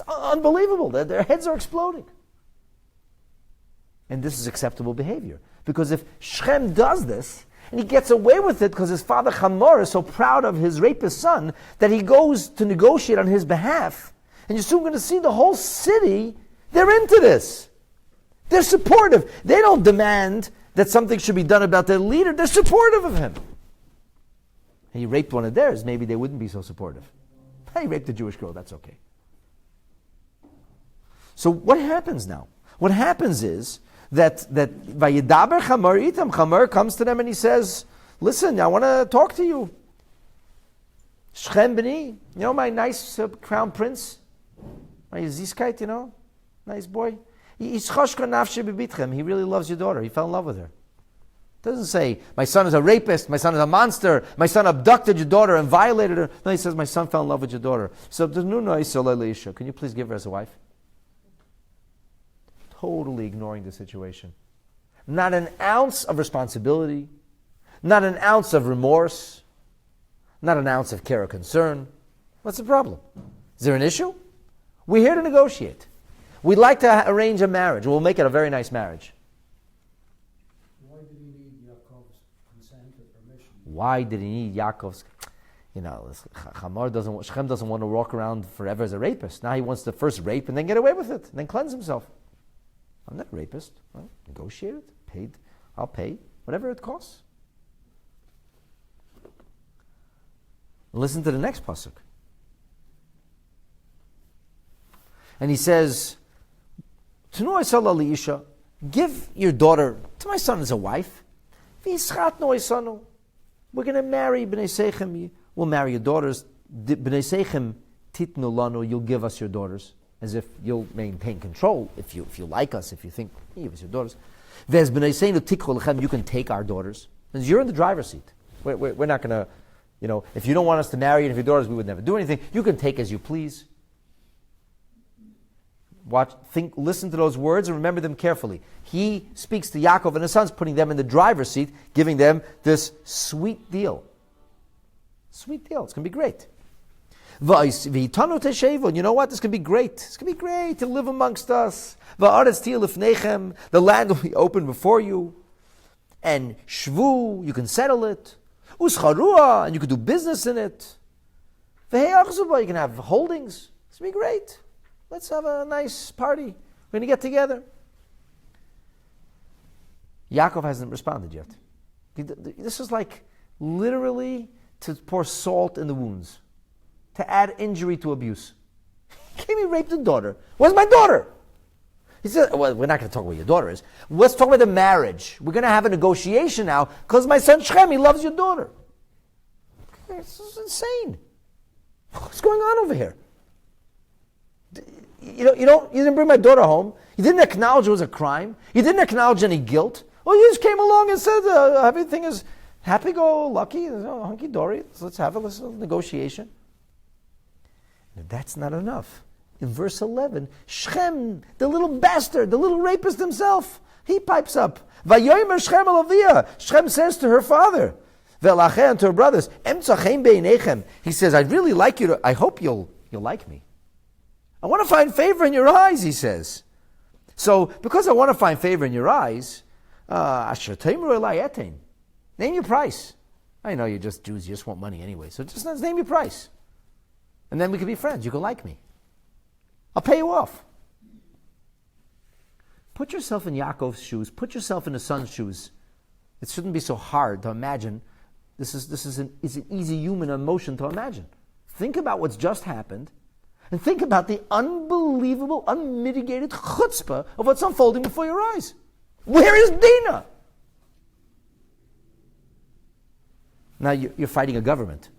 unbelievable. Their heads are exploding. And this is acceptable behavior. Because if Shechem does this, and he gets away with it because his father Hamor is so proud of his rapist son that he goes to negotiate on his behalf, and you're soon going to see the whole city, they're into this. They're supportive. They don't demand that something should be done about their leader. They're supportive of him. And he raped one of theirs, maybe they wouldn't be so supportive. He raped a Jewish girl, that's okay. So what happens now? What happens is that Vayidaber Chamar Itam, Chamar comes to them and he says, listen, I want to talk to you. Shechem B'ni, my nice crown prince, my Zizkeit, nice boy. He really loves your daughter. He fell in love with her. Doesn't say, my son is a rapist, my son is a monster, my son abducted your daughter and violated her. No, he says, my son fell in love with your daughter. So, can you please give her as a wife? Totally ignoring the situation. Not an ounce of responsibility, not an ounce of remorse, not an ounce of care or concern. What's the problem? Is there an issue? We're here to negotiate. We'd like to arrange a marriage. We'll make it a very nice marriage. Why did he need Yaakov's consent or permission? Why did he need Yaakov's? Shechem doesn't want to walk around forever as a rapist. Now he wants to first rape and then get away with it, and then cleanse himself. I'm not a rapist. Well, negotiate it. Paid. I'll pay. Whatever it costs. Listen to the next pasuk. And he says, Give your daughter to my son as a wife. We're going to marry B'nai Shechem. We'll marry your daughters. B'nai Shechem titnu lanu. You'll give us your daughters, as if you'll maintain control. If you like us, if you think, give us your daughters. V'ez B'nai Seinu tikhu lechem. You can take our daughters. Because you're in the driver's seat. We're not going to, if you don't want us to marry and if your daughters, we would never do anything. You can take as you please. Watch, think, listen to those words and remember them carefully. He speaks to Yaakov and his sons, putting them in the driver's seat, giving them this sweet deal. Sweet deal. It's going to be great. You know what? This can be great. It's going to be great to live amongst us. The land will be open before you. And shvu, you can settle it. Uscharua, and you can do business in it. You can have holdings. It's going to be great. Let's have a nice party. We're going to get together. Yaakov hasn't responded yet. This is like literally to pour salt in the wounds, to add injury to abuse. He came and raped a daughter. Where's my daughter? He said, well, we're not going to talk about your daughter is. Let's talk about the marriage. We're going to have a negotiation now because my son Shechem, he loves your daughter. This is insane. What's going on over here? You didn't bring my daughter home. You didn't acknowledge it was a crime. You didn't acknowledge any guilt. Well, you just came along and said everything is happy-go-lucky, hunky-dory. So let's have a little negotiation. And that's not enough. In verse 11, Shechem, the little bastard, the little rapist himself, he pipes up. Vayomer Shechem alavia. Shechem says to her father, Velachem, to her brothers, Emtzachem beinechem. He says, I'd really like you I hope you'll like me. I want to find favor in your eyes, he says. So, because I want to find favor in your eyes, name your price. I know you're just Jews, you just want money anyway. So just name your price. And then we can be friends. You can like me. I'll pay you off. Put yourself in Yaakov's shoes. Put yourself in his son's shoes. It shouldn't be so hard to imagine. This is an easy human emotion to imagine. Think about what's just happened. And think about the unbelievable, unmitigated chutzpah of what's unfolding before your eyes. Where is Dina? Now you're fighting a government.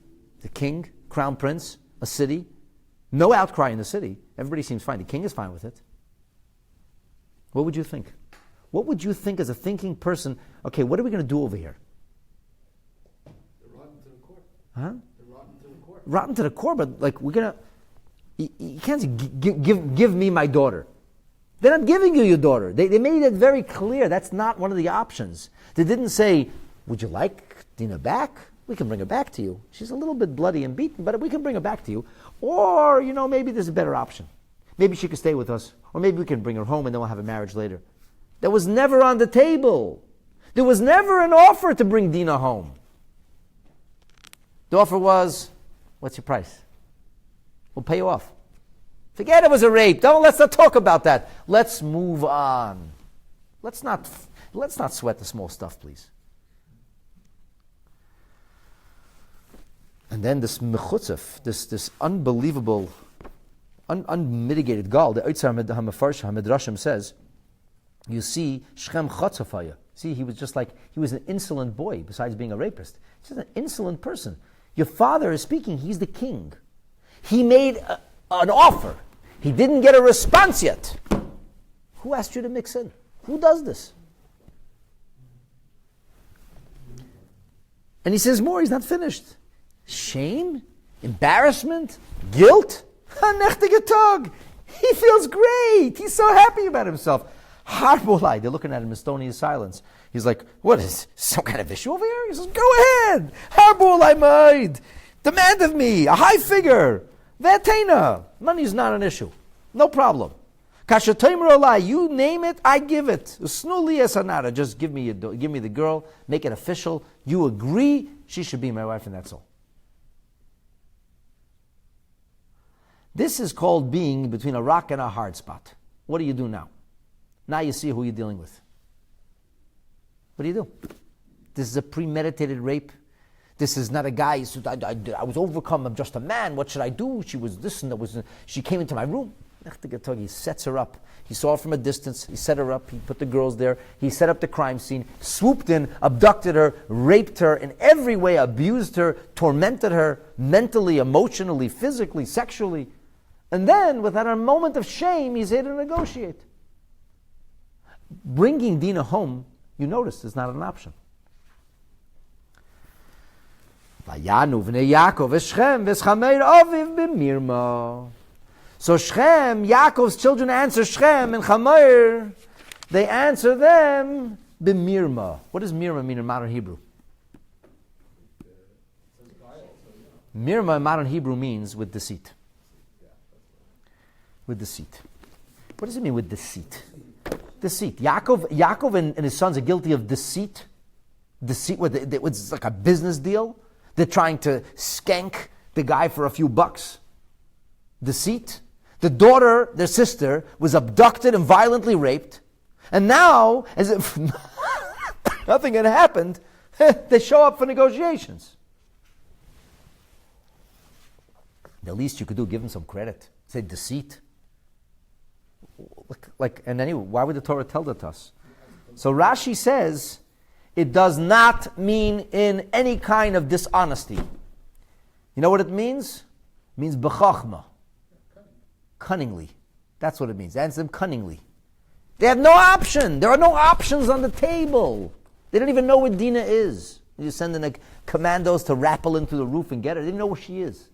The king, crown prince, a city. No outcry in the city. Everybody seems fine. The king is fine with it. What would you think? What would you think as a thinking person? Okay, what are we going to do over here? They're rotten to the core. Huh? They're rotten to the core. Rotten to the core, but like we're going to... You can't say, give me my daughter. They're not giving you your daughter. They made it very clear. That's not one of the options. They didn't say, would you like Dina back? We can bring her back to you. She's a little bit bloody and beaten, but we can bring her back to you. Or, maybe there's a better option. Maybe she could stay with us. Or maybe we can bring her home and then we'll have a marriage later. That was never on the table. There was never an offer to bring Dina home. The offer was, what's your price? We'll pay you off. Forget it was a rape. Let's not talk about that. Let's move on. Let's not sweat the small stuff, please. And then this mechutzef, this unbelievable, unmitigated gal, the Oitzar HaMidrashim says, you see, Shechem chatzafaya. See, he was an insolent boy, besides being a rapist. He's just an insolent person. Your father is speaking, he's the king. He made an offer. He didn't get a response yet. Who asked you to mix in? Who does this? And he says more, he's not finished. Shame? Embarrassment? Guilt? Nechtige Tag. He feels great. He's so happy about himself. Harbolai. They're looking at him in stony silence. He's like, what is some kind of issue over here? He says, go ahead. Harbolai maid. Demand of me a high figure. Vetena. Money is not an issue. No problem. You name it, I give it. Snuli esanara. Just give me the girl. Make it official. You agree, she should be my wife, and that's all. This is called being between a rock and a hard spot. What do you do now? Now you see who you're dealing with. What do you do? This is a premeditated rape. This is not a guy who said, I was overcome, I'm just a man, what should I do? She was this and that was, she came into my room. He sets her up. He saw her from a distance. He set her up. He put the girls there. He set up the crime scene, swooped in, abducted her, raped her, in every way abused her, tormented her mentally, emotionally, physically, sexually. And then, without a moment of shame, he's here to negotiate. Bringing Dina home, you notice, is not an option. So Shechem, Yaakov's children answer Shechem and Chamer. They answer them b'mirma. What does mirma mean in modern Hebrew? Mirma in modern Hebrew means with deceit. With deceit. What does it mean with deceit? Deceit. Yaakov and his sons are guilty of deceit. Deceit, it's like a business deal. They're trying to skank the guy for a few bucks. Deceit. The daughter, their sister, was abducted and violently raped. And now, as if nothing had happened, they show up for negotiations. The least you could do, give them some credit. Say deceit. And anyway, why would the Torah tell that to us? So Rashi says, it does not mean in any kind of dishonesty. You know what it means? It means b'chachma. Cunningly. That's what it means. Answer them cunningly. They have no option. There are no options on the table. They don't even know where Dina is. You send in commandos to rappel into the roof and get her. They don't know where she is.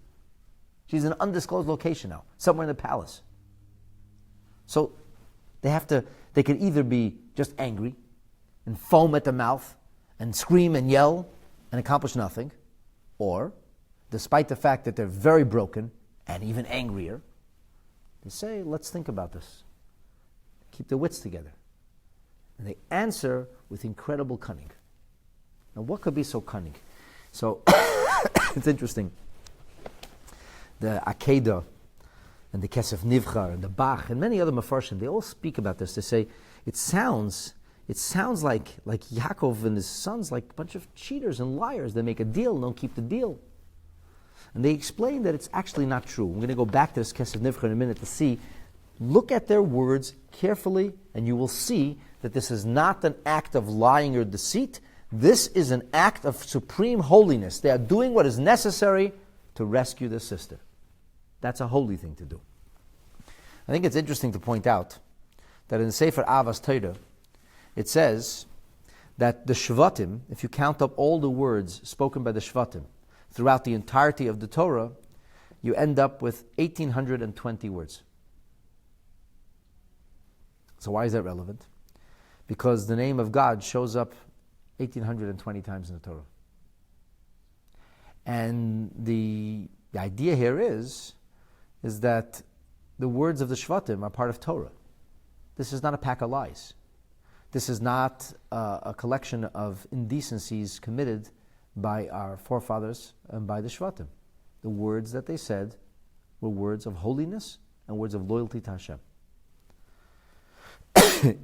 She's in an undisclosed location now, somewhere in the palace. So they could either be just angry and foam at the mouth and scream and yell and accomplish nothing, or, despite the fact that they're very broken and even angrier, they say, let's think about this. Keep their wits together. And they answer with incredible cunning. Now, what could be so cunning? So, it's interesting. The Akedah and the Kesef Nivchar and the Bach and many other Mefarshim, they all speak about this. They say, it sounds like Yaakov and his sons, like a bunch of cheaters and liars. They make a deal and don't keep the deal. And they explain that it's actually not true. We're going to go back to this Kesef Nivchar in a minute to see. Look at their words carefully, and you will see that this is not an act of lying or deceit. This is an act of supreme holiness. They are doing what is necessary to rescue their sister. That's a holy thing to do. I think it's interesting to point out that in the Sefer Avas Torah, it says that the Shvatim, if you count up all the words spoken by the Shvatim throughout the entirety of the Torah, you end up with 1,820 words. So why is that relevant? Because the name of God shows up 1,820 times in the Torah. And the idea here is that the words of the Shvatim are part of Torah. This is not a pack of lies. This is not a collection of indecencies committed by our forefathers and by the Shvatim. The words that they said were words of holiness and words of loyalty to Hashem.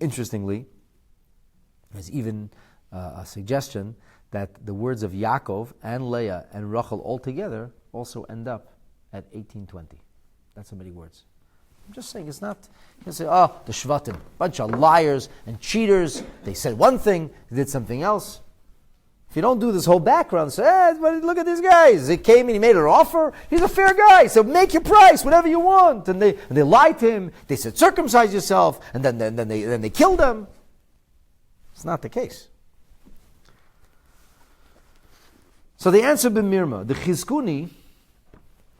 Interestingly, there's even a suggestion that the words of Yaakov and Leah and Rachel all together also end up at 1820. That's so many words. I'm just saying, it's not, you can say, oh, the Shvatim, bunch of liars and cheaters. They said one thing, they did something else. If you don't do this whole background, say, hey, look at these guys. He came and he made an offer. He's a fair guy, so make your price, whatever you want. And they lied to him. They said, circumcise yourself, and then they killed him. It's not the case. So the answer b'mirma, the Chizkuni,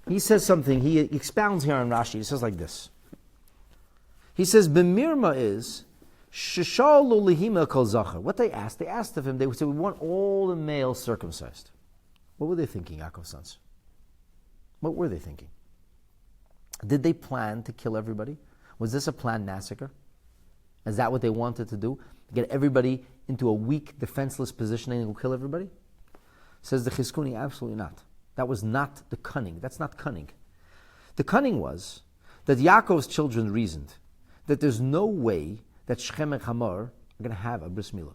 he says something, he expounds here on Rashi, he says like this. He says, b'mirma is, Sheshalu lihima kol zachar. What they asked of him, they said, we want all the males circumcised. What were they thinking, Yaakov's sons? What were they thinking? Did they plan to kill everybody? Was this a planned massacre? Is that what they wanted to do? Get everybody into a weak, defenseless position and go kill everybody? Says the Chizkuni, absolutely not. That was not the cunning. That's not cunning. The cunning was that Yaakov's children reasoned that there's no way that Shechem and Hamor are going to have a bris milah.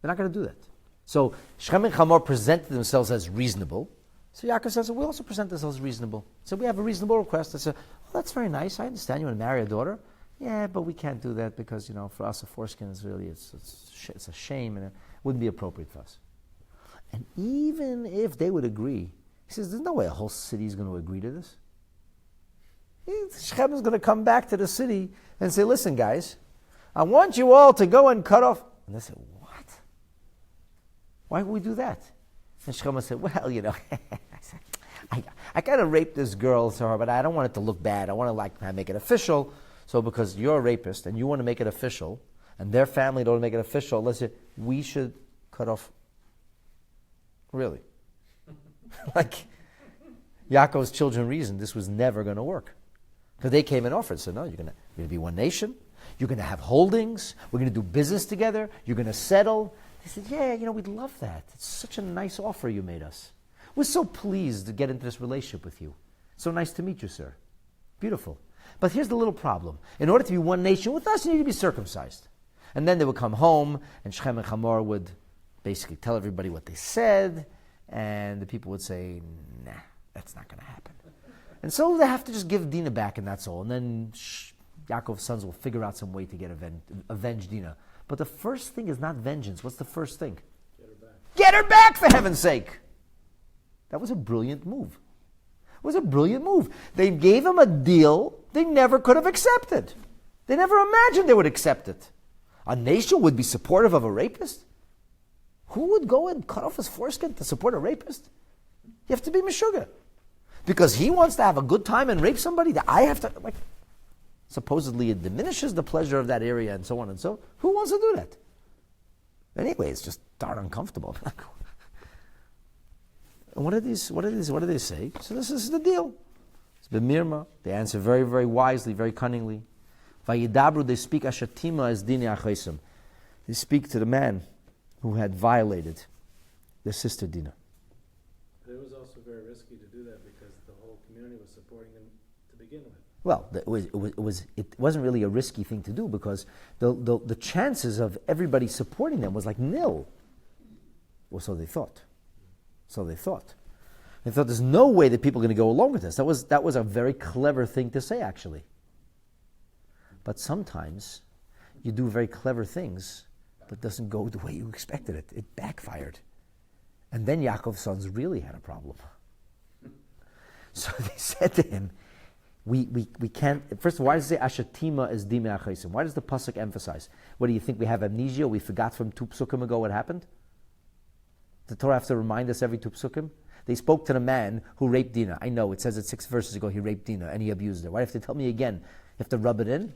They're not going to do that. So Shechem and Hamor presented themselves as reasonable. So Yaakov says, we also present ourselves as reasonable. So we have a reasonable request. I said, that's very nice. I understand you want to marry a daughter. Yeah, but we can't do that because, for us, a foreskin is really, it's a shame and it wouldn't be appropriate for us. And even if they would agree, he says, there's no way a whole city is going to agree to this. Shechem is going to come back to the city and say, listen, guys, I want you all to go and cut off. And they say, what? Why would we do that? And Shechem said, well, I got to rape this girl, but I don't want it to look bad. I want to make it official. So because you're a rapist and you want to make it official, and their family don't make it official, let's say we should cut off. Really? Like Yaakov's children reasoned this was never going to work. Because they came and offered, said, no, you're going to be one nation, you're going to have holdings, we're going to do business together, you're going to settle. They said, yeah, we'd love that. It's such a nice offer you made us. We're so pleased to get into this relationship with you. So nice to meet you, sir. Beautiful. But here's the little problem. In order to be one nation with us, you need to be circumcised. And then they would come home, and Shechem and Hamor would basically tell everybody what they said, and the people would say, nah, that's not going to happen. And so they have to just give Dina back, and that's all. And then Yaakov's sons will figure out some way to get avenge Dina. But the first thing is not vengeance. What's the first thing? Get her back. Get her back, for heaven's sake! That was a brilliant move. It was a brilliant move. They gave him a deal they never could have accepted. They never imagined they would accept it. A nation would be supportive of a rapist? Who would go and cut off his foreskin to support a rapist? You have to be Meshuggah. Because he wants to have a good time and rape somebody that I have to, supposedly it diminishes the pleasure of that area and so on and so. Who wants to do that? Anyway, it's just darn uncomfortable. And what do they say? So this is the deal. It's b'mirma. They answer very, very wisely, very cunningly. Vayidabru, they speak ashatima as dini achaisim. They speak to the man who had violated their sister Dina. But it was also very risky to do that because the whole community was supporting them to begin with. Well, it wasn't really a risky thing to do because the chances of everybody supporting them was like nil. Well, so they thought. They thought there's no way that people are going to go along with this. That was a very clever thing to say, actually. But sometimes you do very clever things, but it doesn't go the way you expected it. It backfired. And then Yaakov's sons really had a problem. So they said to him, we can't, first of all, why does it say Ashatima is Dime Achaisim? Why does the Pasuk emphasize? What do you think, we have amnesia? We forgot from 2 psukim ago what happened? The Torah have to remind us every 2 psukim? They spoke to the man who raped Dina. I know, it says it 6 verses ago he raped Dina and he abused her. Why do you have to tell me again? You have to rub it in?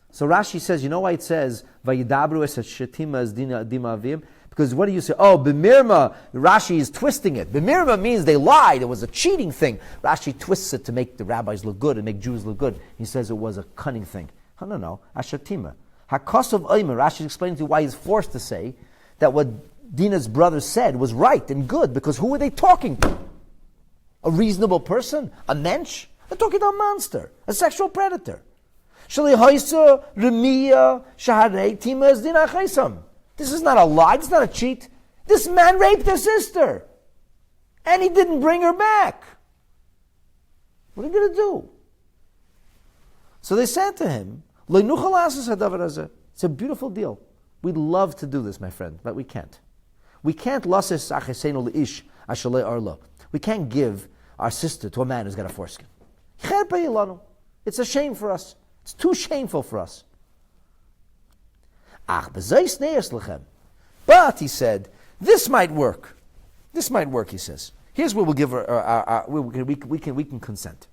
So Rashi says, you know why it says, Vayidabru es Shetima as Dina avim? Because what do you say? Oh, b'mirma, Rashi is twisting it. B'mirma means they lied. It was a cheating thing. Rashi twists it to make the rabbis look good and make Jews look good. He says it was a cunning thing. No. Ashatima. Hakosov Oymer. Rashi is explaining to you why he's forced to say that what Dina's brother said was right and good, because who were they talking to? A reasonable person? A mensch? They're talking to a monster, a sexual predator. This is not a lie, this is not a cheat. This man raped his sister, and he didn't bring her back. What are you going to do? So they said to him, it's a beautiful deal. We'd love to do this, my friend, but we can't. We can't we can't give our sister to a man who's got a foreskin. It's a shame for us. It's too shameful for us. But he said, this might work. This might work, he says. Here's where we'll give we can consent.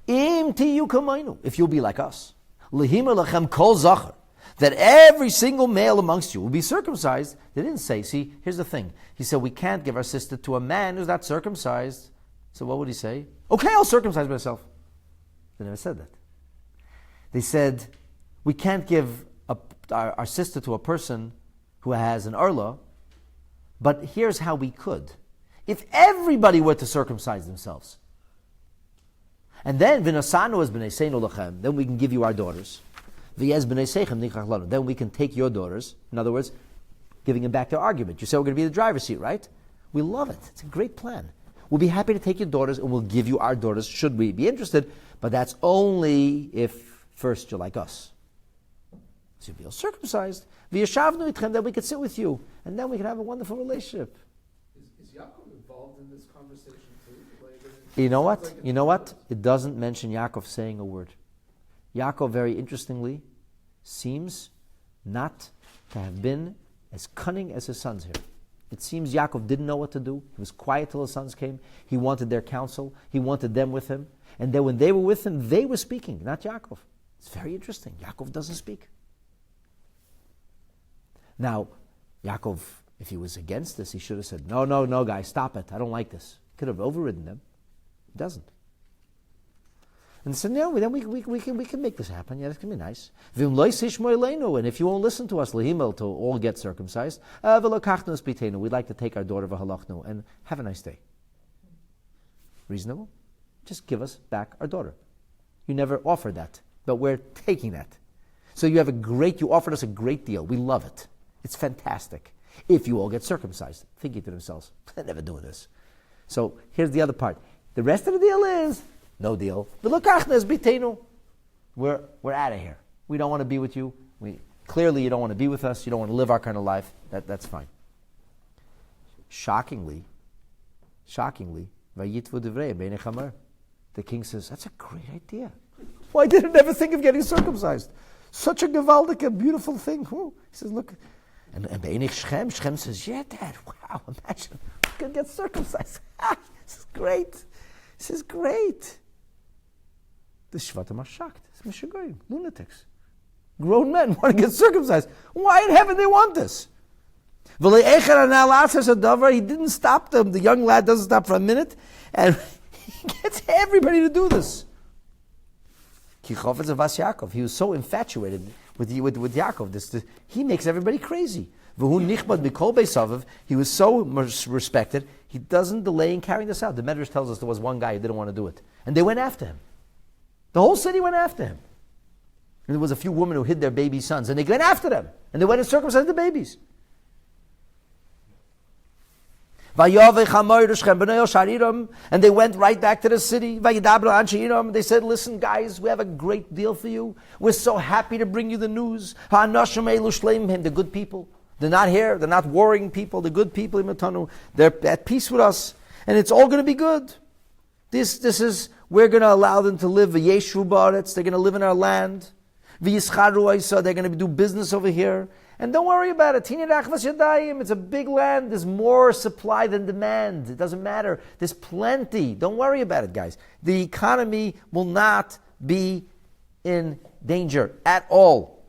If you'll be like us, that every single male amongst you will be circumcised. They didn't say, see, here's the thing. He said, we can't give our sister to a man who's not circumcised. So what would he say? Okay, I'll circumcise myself. They never said that. They said, we can't give our sister to a person who has an arla, but here's how we could. If everybody were to circumcise themselves, and then v'nasanu es b'nei seinu lachem, then we can give you our daughters. V'yez b'nei seichem nichach lanu, then we can take your daughters. In other words, giving them back their argument. You say we're going to be the driver's seat, right? We love it. It's a great plan. We'll be happy to take your daughters and we'll give you our daughters should we be interested, but that's only if first you're like us. So you'll be all circumcised. V'yashavnu itchem, then we can sit with you, and then we can have a wonderful relationship. Is Yaakov involved in this conversation too? You know what? You know what? It doesn't mention Yaakov saying a word. Yaakov, very interestingly, seems not to have been as cunning as his sons here. It seems Yaakov didn't know what to do. He was quiet till his sons came. He wanted their counsel. He wanted them with him. And then when they were with him, they were speaking, not Yaakov. It's very interesting. Yaakov doesn't speak. Now, Yaakov, if he was against this, he should have said, no, guys, stop it. I don't like this. Could have overridden them. He doesn't. And they said, no, then we can make this happen. Yeah, this can be nice. And if you won't listen to us, to all get circumcised, we'd like to take our daughter and have a nice day. Reasonable? Just give us back our daughter. You never offered that, but we're taking that. So you offered us a great deal. We love it. It's fantastic. If you all get circumcised. Thinking to themselves, they're never doing this. So here's the other part. The rest of the deal is, no deal. We're out of here. We don't want to be with you. Clearly you don't want to be with us. You don't want to live our kind of life. That's fine. Shockingly, the king says, that's a great idea. Why did I never think of getting circumcised? Such a gewaldige, beautiful thing. He says, look. And Shechem says, yeah, Dad, wow, imagine. We could get circumcised. This is great. This is great. The Shvatim are shocked. It's Mishagoyim, lunatics. Grown men want to get circumcised. Why in heaven they want this? He didn't stop them. The young lad doesn't stop for a minute. And he gets everybody to do this. He was so infatuated with Yaakov. He makes everybody crazy. He was so respected, he doesn't delay in carrying this out. The Medrash tells us there was one guy who didn't want to do it. And they went after him. The whole city went after him. And there was a few women who hid their baby sons, and they went after them. And they went and circumcised the babies. And they went right back to the city. They said, listen, guys, we have a great deal for you. We're so happy to bring you the news. The good people. They're not here. They're not warring people. The good people, they're at peace with us. And it's all going to be good. We're going to allow them to live. They're going to live in our land. They're going to do business over here. And don't worry about it. It's a big land. There's more supply than demand. It doesn't matter. There's plenty. Don't worry about it, guys. The economy will not be in danger at all.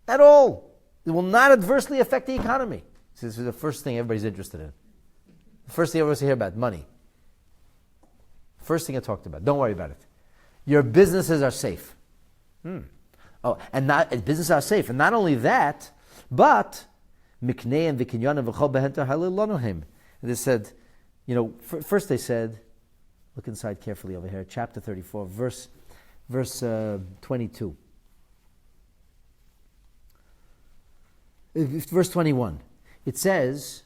At all. It will not adversely affect the economy. So this is the first thing everybody's interested in. The first thing everybody's hear about, money. First thing I talked about. Don't worry about it. Your businesses are safe. Businesses are safe. And not only that, but they said, first they said, look inside carefully over here, chapter 34, verse 22. Verse 21. It says,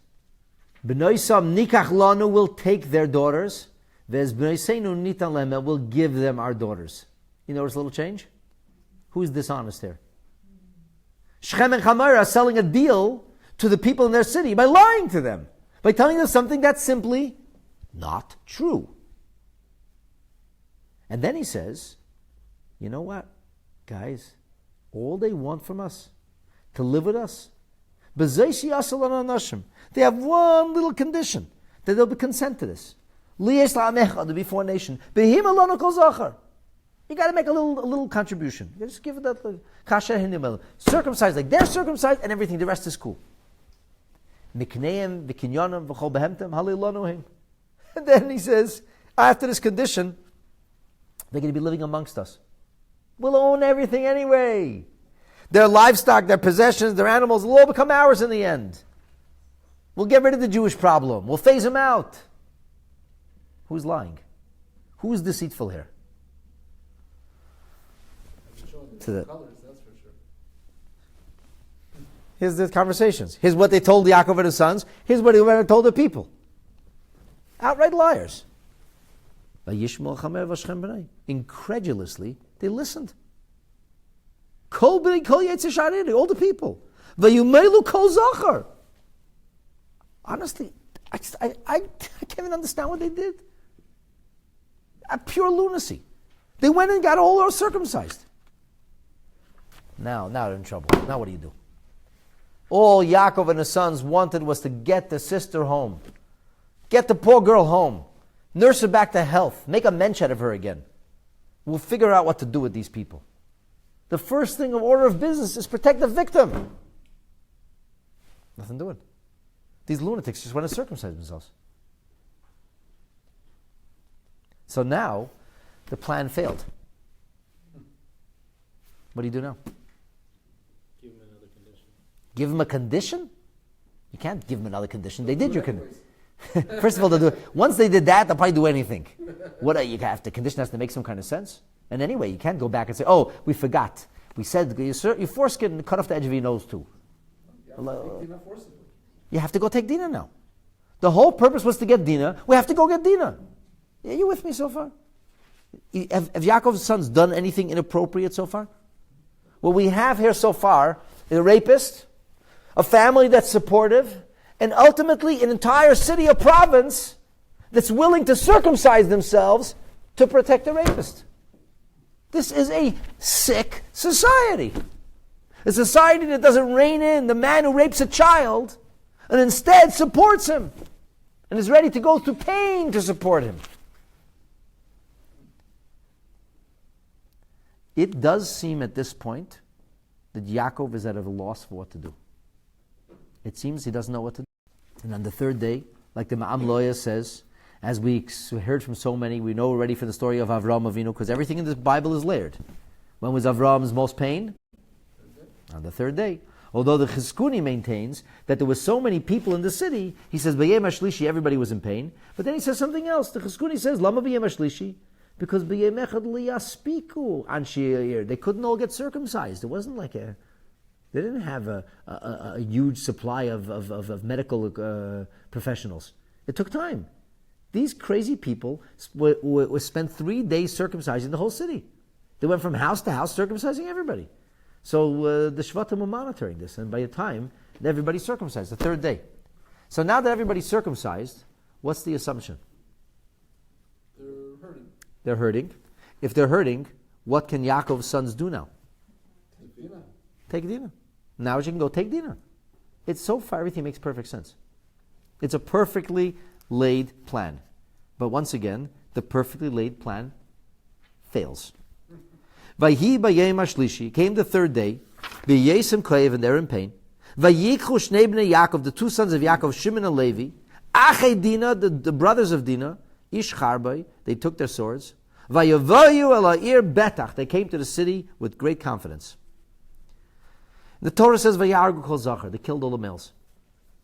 B'noisam nikach lanu will take their daughters, v'ez b'noiseinu nitan lehem, will give them our daughters. You notice a little change? Who's dishonest here? Shechem and Hamor are selling a deal to the people in their city by lying to them, by telling them something that's simply not true. And then he says, you know what, guys, all they want from us, to live with us, they have one little condition, that they'll be consent to this. To be for a nation. You got to make a little contribution. You just give it that little circumcised like they're circumcised, and everything. The rest is cool. And then he says, after this condition, they're going to be living amongst us. We'll own everything anyway. Their livestock, their possessions, their animals will all become ours in the end. We'll get rid of the Jewish problem. We'll phase them out. Who's lying? Who's deceitful here? Colors, that's for sure. Here's the conversations. Here's what they told Yaakov and his sons. Here's what they told the people. outright liars. Incredulously, they listened. All the people. Honestly, I can't even understand what they did. Pure lunacy. They went and got all circumcised. Now they're in trouble. Now what do you do? All Yaakov and his sons wanted was to get the sister home. Get the poor girl home. Nurse her back to health. Make a mensch out of her again. We'll figure out what to do with these people. The first thing of order of business is protect the victim. Nothing doing. These lunatics just want to circumcise themselves. So now, the plan failed. What do you do now? Give him another condition. Give him a condition? You can't give him another condition. They did your condition. First of all, they'll do it. Once they did that, they'll probably do anything. You have to, condition has to make some kind of sense. And anyway, you can't go back and say, "Oh, we forgot. We said your foreskin cut off the edge of your nose too." You have to go take Dina now. The whole purpose was to get Dina. We have to go get Dina. Are you with me so far? Have Yaakov's sons done anything inappropriate so far? What we have here so far is a rapist, a family that's supportive, and ultimately an entire city or province that's willing to circumcise themselves to protect the rapist. This is a sick society. A society that doesn't rein in the man who rapes a child and instead supports him and is ready to go through pain to support him. It does seem at this point that Yaakov is at a loss for what to do. It seems he doesn't know what to do. And on the third day, like the Ma'am Loya says, as we heard from so many, we know already from the story of Avraham Avinu, because everything in the Bible is layered. When was Avraham's most pain? On the third day. Although the Chizkuni maintains that there were so many people in the city, he says, B'yem HaShlishi, everybody was in pain. But then he says something else. The Chizkuni says, Lama B'yem HaShlishi? Because B'yem Echad Liyaspiku Anshi Yair. They couldn't all get circumcised. It wasn't like they didn't have a huge supply of medical professionals. It took time. These crazy people were spent 3 days circumcising the whole city. They went from house to house circumcising everybody. So the Shvatim were monitoring this, and by the time everybody's circumcised, the third day. So now that everybody's circumcised, what's the assumption? They're hurting. They're hurting. If they're hurting, what can Yaakov's sons do now? Take Dina. Take Dina. Now you can go take Dina. It's so far, everything makes perfect sense. It's a perfectly laid plan. But once again, the perfectly laid plan fails. Vayhi b'yom hashlishi, came the third day, v'yesem koyev, and they're in pain. Vayikhu shnei bnei Yaakov, the two sons of Yaakov, Shimon and Levi, achei Dina, the brothers of Dina, ish charbay, they took their swords. Vayavoyu el ha'ir betach, they came to the city with great confidence. The Torah says, Vayargu kol zachar, they killed all the males.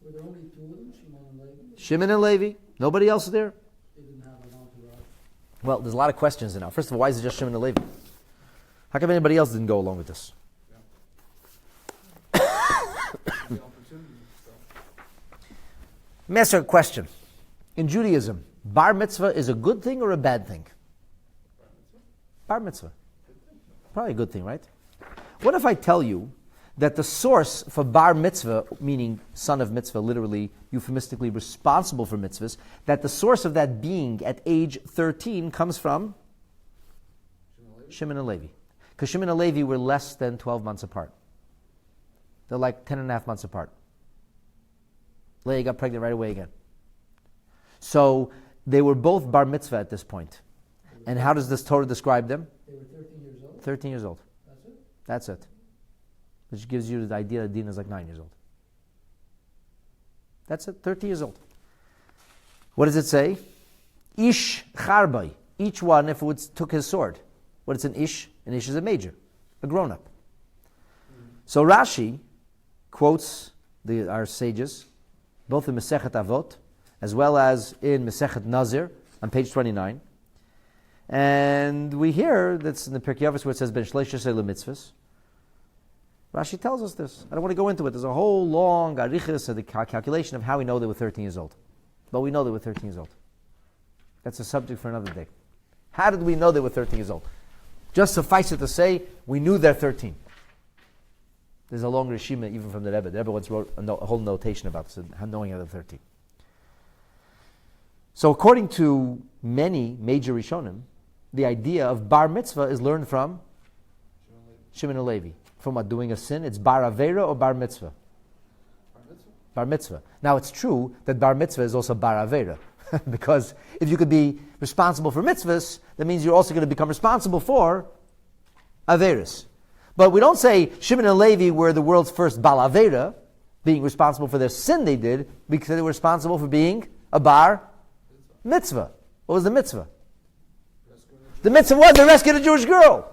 Were there only two of them, Shimon and Levi? Shimon and Levi, nobody else there? They didn't have an entourage. Well, there's a lot of questions now. First of all, why is it just Shimon and Levi? How come anybody else didn't go along with this? The opportunity. So. Let me ask you a question. In Judaism, bar mitzvah is a good thing or a bad thing? Bar mitzvah. Probably a good thing, right? What if I tell you that the source for bar mitzvah, meaning son of mitzvah, literally, euphemistically responsible for mitzvahs, that the source of that being at age 13 comes from Shimon and Levi. Because Shimon and Levi were less than 12 months apart. They're like 10 and a half months apart. Leah got pregnant right away again. So they were both bar mitzvah at this point. And how does this Torah describe them? They were 13 years old? 13 years old. That's it? That's it. Which gives you the idea that Dina is like 9 years old. That's it, 13 years old. What does it say? Ish charbay. Each one, if it took his sword. What is an ish? An ish is a major, a grown-up. So Rashi quotes our sages, both in Masechet Avot, as well as in Masechet Nazir, on page 29. And we hear, that's in the Pirkei Avos where it says, Ben Shleish Yaseh L'mitzvahs. Rashi tells us this. I don't want to go into it. There's a whole long arichas of the calculation of how we know they were 13 years old. But we know they were 13 years old. That's a subject for another day. How did we know they were 13 years old? Just suffice it to say, we knew they're 13. There's a long Rishima even from the Rebbe. The Rebbe once wrote a whole notation about this, knowing they're 13. So according to many major Rishonim, the idea of bar mitzvah is learned from Shimon and Levi. From what, doing a sin? It's bar avera or bar mitzvah? Bar mitzvah. Bar mitzvah. Now it's true that bar mitzvah is also bar avera. Because if you could be responsible for mitzvahs, that means you're also going to become responsible for averas. But we don't say Shimon and Levi were the world's first bal avera, being responsible for their sin they did, because they were responsible for being a bar mitzvah. What was the mitzvah? The mitzvah was to rescue the Jewish girl.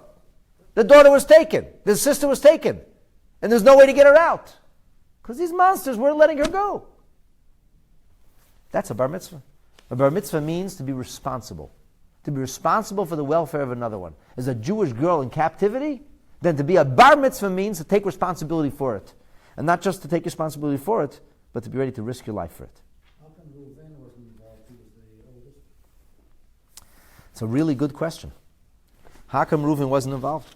The daughter was taken. The sister was taken. And there's no way to get her out. Because these monsters weren't letting her go. That's a bar mitzvah. A bar mitzvah means to be responsible. To be responsible for the welfare of another one. As a Jewish girl in captivity, then to be a bar mitzvah means to take responsibility for it. And not just to take responsibility for it, but to be ready to risk your life for it. How come Reuven wasn't involved? He was the oldest. It's a really good question. How come Reuven wasn't involved?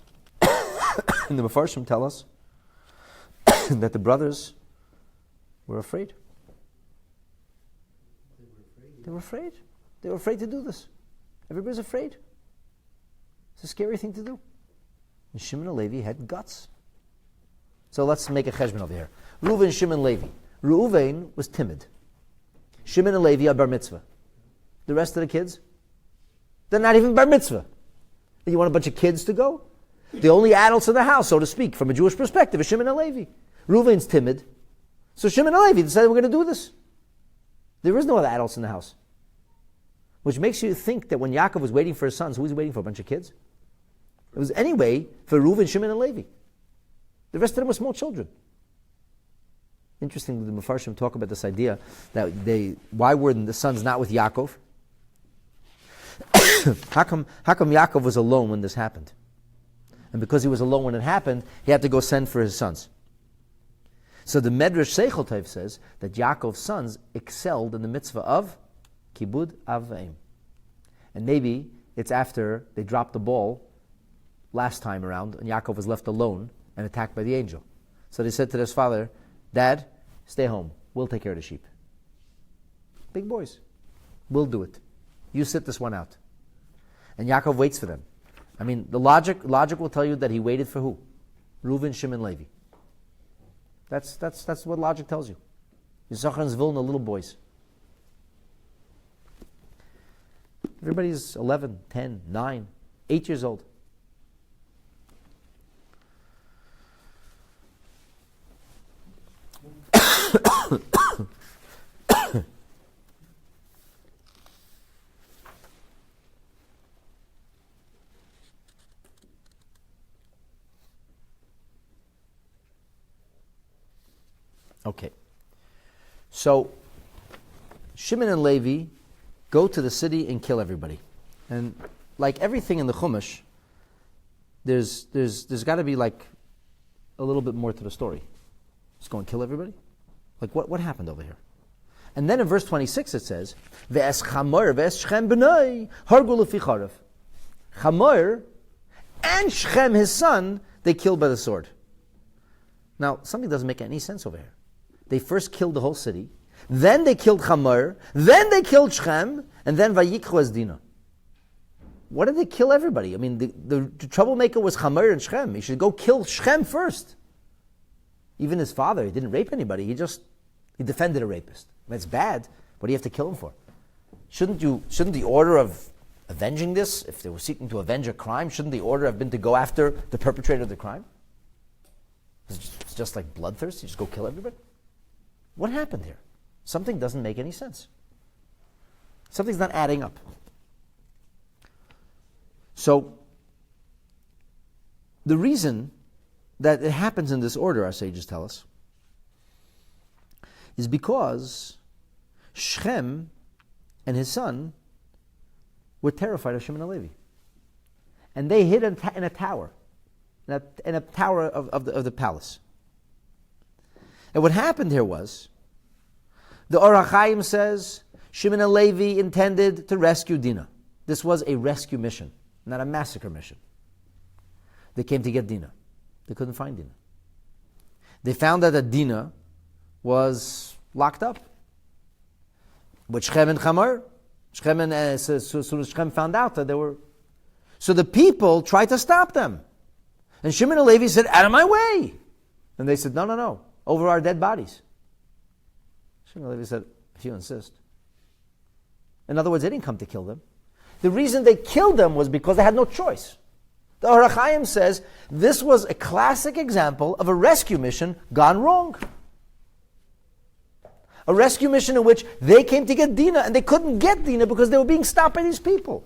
And the Mefarshim tell us that the brothers were afraid. They were afraid. They were afraid to do this. Everybody's afraid. It's a scary thing to do. And Shimon and Levi had guts. So let's make a cheshbon over here. Reuven, Shimon, Levi. Reuven was timid. Shimon and Levi are bar mitzvah. The rest of the kids, they're not even bar mitzvah. And you want a bunch of kids to go? The only adults in the house, so to speak, from a Jewish perspective, is Shimon and Levi. Reuven's timid. So Shimon and Levi decided we're going to do this. There is no other adults in the house. Which makes you think that when Yaakov was waiting for his sons, who was he waiting for? A bunch of kids? It was anyway for Reuven, Shimon, and Levi. The rest of them were small children. Interesting, the Mefarshim talk about this idea that why were the sons not with Yaakov? How come Yaakov was alone when this happened? And because he was alone when it happened, he had to go send for his sons. So the Medrash Seichel Tov says that Yaakov's sons excelled in the mitzvah of Kibud Av V'Em. And maybe it's after they dropped the ball last time around and Yaakov was left alone and attacked by the angel. So they said to his father, Dad, stay home. We'll take care of the sheep. Big boys. We'll do it. You sit this one out. And Yaakov waits for them. I mean, the logic will tell you that he waited for who? Reuven, Shimon, Levi. That's what logic tells you. Yisachar and Zvulun are little boys. Everybody's 11, 10, 9, 8 years old. Okay. So, Shimon and Levi go to the city and kill everybody. And like everything in the Chumash, there's got to be like a little bit more to the story. Just go and kill everybody? Like what happened over here? And then in verse 26 it says, Ve'es Chamor ve'es Shechem b'nai hargu lefi charav. Chamor and Shechem, his son, they killed by the sword. Now, something doesn't make any sense over here. They first killed the whole city, then they killed Chamor, then they killed Shechem, and then Vayikhu as Dina. What did they kill everybody? I mean, the troublemaker was Chamor and Shechem. He should go kill Shechem first. Even his father, he didn't rape anybody. He defended a rapist. That's bad. What do you have to kill him for? Shouldn't the order of avenging this, if they were seeking to avenge a crime, shouldn't the order have been to go after the perpetrator of the crime? It's just like bloodthirst. You just go kill everybody? What happened here? Something doesn't make any sense. Something's not adding up. So, the reason that it happens in this order, our sages tell us, is because Shechem and his son were terrified of Shimon and Levi. And they hid in a tower, in a tower of the palace. And what happened here was, the Or HaChaim says, Shimon and Levi intended to rescue Dina. This was a rescue mission, not a massacre mission. They came to get Dina. They couldn't find Dina. They found out that Dina was locked up with Shechem and Hamor. As soon as Shechem found out that they were... So the people tried to stop them. And Shimon and Levi said, out of my way! And they said, no, over our dead bodies. Shimon and Levi said, if you insist. In other words, they didn't come to kill them. The reason they killed them was because they had no choice. The Or HaChaim says this was a classic example of a rescue mission gone wrong. A rescue mission in which they came to get Dina and they couldn't get Dina because they were being stopped by these people.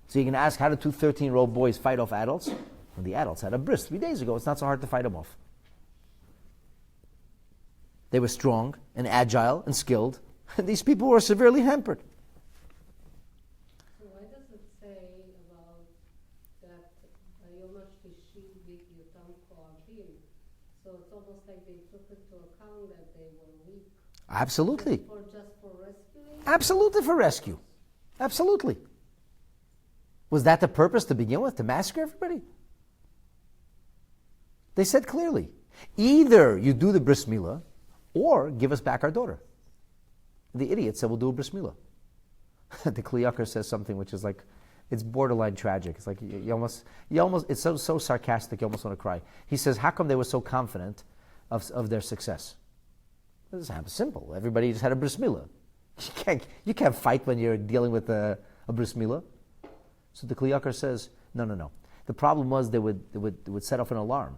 So you can ask, how did two 13-year-old boys fight off adults? Well, the adults had a bris 3 days ago. It's not so hard to fight them off. They were strong and agile and skilled. And these people were severely hampered. So why does it say about that so it's almost like they took into account that they were weak? Absolutely. Just for rescuing? Absolutely for rescue. Absolutely. Was that the purpose to begin with, to massacre everybody? They said clearly, either you do the bris milah, or give us back our daughter. The idiot said, we'll do a bris milah. The Kli Yakar says something which is like, it's borderline tragic. It's like, you almost, it's so sarcastic, you almost want to cry. He says, how come they were so confident of their success? This is simple. Everybody just had a bris milah. You can't fight when you're dealing with a bris milah. So the Kli Yakar says, no. The problem was they would set off an alarm.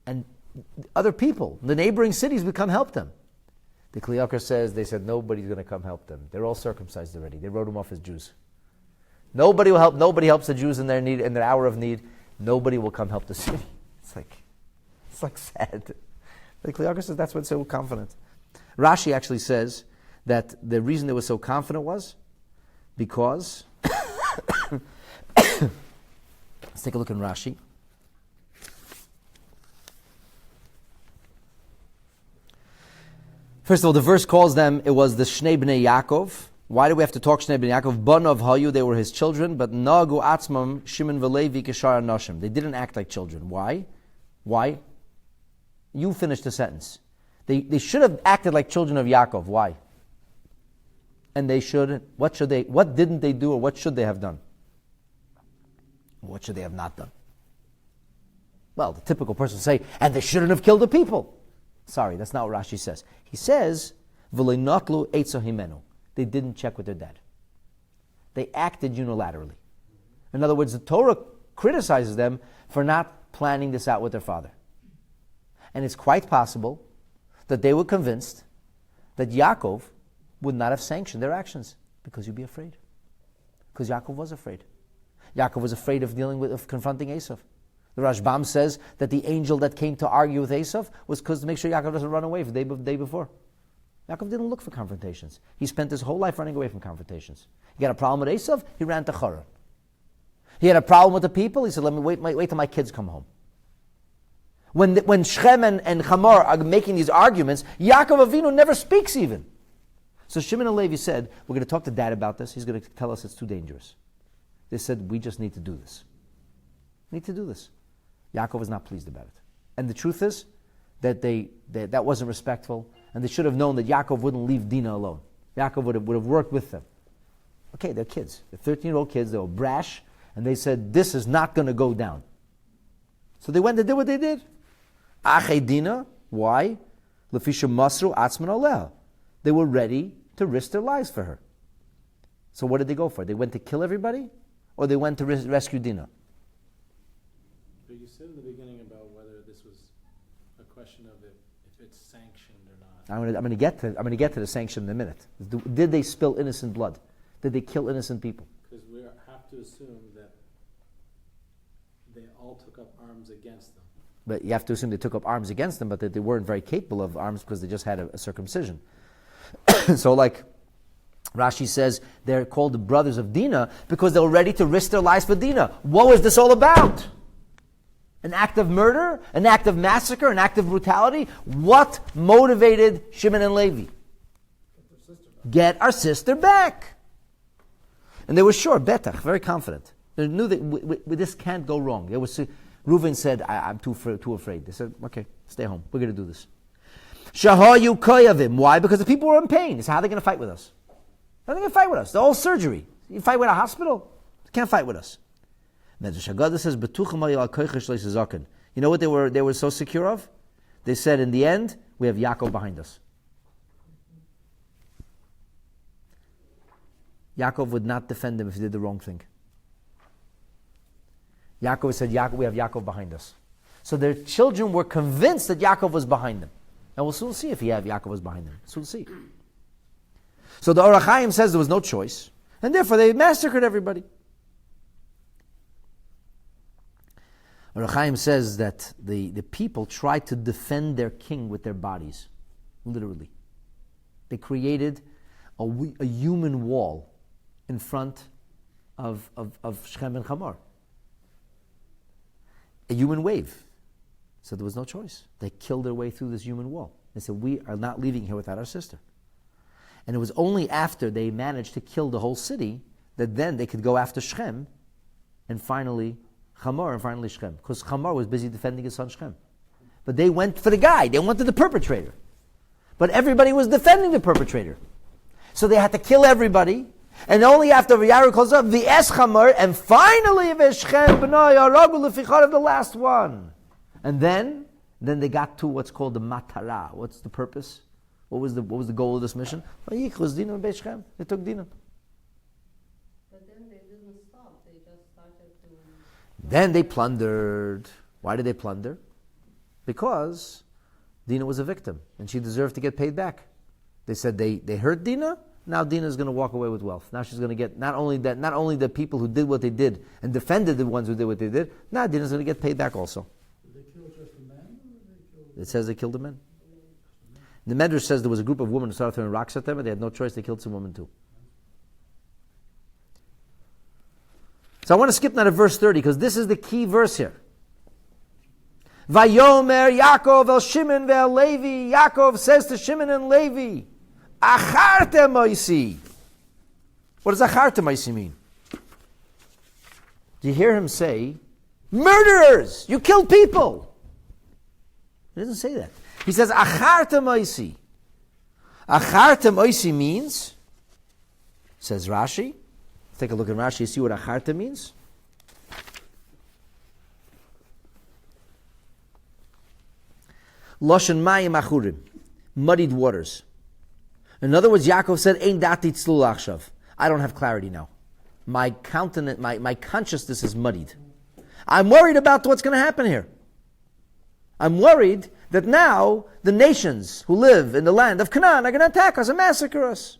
And other people, the neighboring cities would come help them. The Kli Yakar says, they said, nobody's going to come help them. They're all circumcised already. They wrote them off as Jews. Nobody will help. Nobody helps the Jews in their need, in their hour of need. Nobody will come help the city. It's like sad. The Kli Yakar says that's why it's so confident. Rashi actually says that the reason they were so confident was because let's take a look in Rashi. First of all, the verse calls them, it was the Shnei Bnei Yaakov. Why do we have to talk Shnei Bnei Yaakov? Banov Hayu, they were his children, but Nagu Atzmam, Shimon Velevi, Kishar Nashim. They didn't act like children. Why? You finish the sentence. They should have acted like children of Yaakov. Why? And they should, what didn't they do, or what should they have done? What should they have not done? Well, the typical person would say, and they shouldn't have killed the people. Sorry, that's not what Rashi says. He says, "V'leinatlu eitzo himenu." They didn't check with their dad. They acted unilaterally. In other words, the Torah criticizes them for not planning this out with their father. And it's quite possible that they were convinced that Yaakov would not have sanctioned their actions because you'd be afraid. Because Yaakov was afraid. Yaakov was afraid of confronting Esav. The Rashbam says that the angel that came to argue with Esav was because to make sure Yaakov doesn't run away the day before. Yaakov didn't look for confrontations. He spent his whole life running away from confrontations. He got a problem with Esav, he ran to Haran. He had a problem with the people, he said, let me wait till my kids come home. When Shechem and Hamor are making these arguments, Yaakov Avinu never speaks even. So Shimon and Levi said, we're going to talk to Dad about this. He's going to tell us it's too dangerous. They said, we just need to do this. We need to do this. Yaakov was not pleased about it. And the truth is that that wasn't respectful, and they should have known that Yaakov wouldn't leave Dina alone. Yaakov would have worked with them. Okay, they're kids. They're 13-year-old kids. They were brash, and they said, this is not going to go down. So they went and did what they did. Achei Dina, why? Lefisha Masru Atzman Aleha. They were ready to risk their lives for her. So what did they go for? They went to kill everybody, or they went to rescue Dina? But you said in the beginning about whether this was a question of if it's sanctioned or not. I'm going to get to the sanction in a minute. Did they spill innocent blood? Did they kill innocent people? Because we have to assume that they all took up arms against them. But you have to assume they took up arms against them, but that they weren't very capable of arms because they just had a circumcision. So like Rashi says, they're called the brothers of Dina because they were ready to risk their lives for Dina. What was this all about? An act of murder? An act of massacre? An act of brutality? What motivated Shimon and Levi? get our sister back. And they were sure, betach, very confident. They knew that this can't go wrong. Reuven said, I'm too afraid. They said, okay, stay home. We're going to do this. Shahayu koyavim. Why? Because the people were in pain. They said, how are they going to fight with us? How are they going to fight with us? The whole surgery. You fight with a hospital? They can't fight with us. Medrash Haggadah says, you know what they were so secure of? They said, in the end, we have Yaakov behind us. Yaakov would not defend them if he did the wrong thing. Yaakov said, we have Yaakov behind us. So their children were convinced that Yaakov was behind them. And we'll soon see if Yaakov was behind them. Soon see. So the Orach Chaim says there was no choice. And therefore they massacred everybody. Orach Chaim says that the people tried to defend their king with their bodies. Literally. They created a human wall in front of Shechem and Hamor. A human wave. So there was no choice. They killed their way through this human wall. They said, we are not leaving here without our sister. And it was only after they managed to kill the whole city that then they could go after Shechem and finally Hamor and finally Shechem. Because Hamor was busy defending his son Shechem. But they went for the guy. They wanted the perpetrator. But everybody was defending the perpetrator. So they had to kill everybody. And only after Yaru calls up the Eschamar, and finally Veshchem B'nai Aragul Lefichar, the last one. And then they got to what's called the Matara. What's the purpose? What was the goal of this mission? They took Dina. But then they didn't stop. They just started to... Then they plundered. Why did they plunder? Because Dina was a victim, and she deserved to get paid back. They said they hurt Dina. Now Dina is going to walk away with wealth. Now she's going to get not only the people who did what they did and defended the ones who did what they did. Now Dina is going to get paid back also. Did they kill just the men? Or did they kill It says they killed the men. The Medrash says there was a group of women who started throwing rocks at them, and they had no choice. They killed some women too. So I want to skip now to verse 30 because this is the key verse here. Vayomer Yaakov el Shimon ve'el Levi. Yaakov says to Shimon and Levi, Achartem oisi. What does achartem oisi mean? Do you hear him say, murderers, you killed people? He doesn't say that. He says, achartem oisi. Achartem oisi means, says Rashi. Take a look at Rashi, see what achartem means. Loshen mayim achurim, muddied waters. In other words, Yaakov said, Ein dati tzlul achshav. I don't have clarity now. My consciousness is muddied. I'm worried about what's going to happen here. I'm worried that now the nations who live in the land of Canaan are going to attack us and massacre us.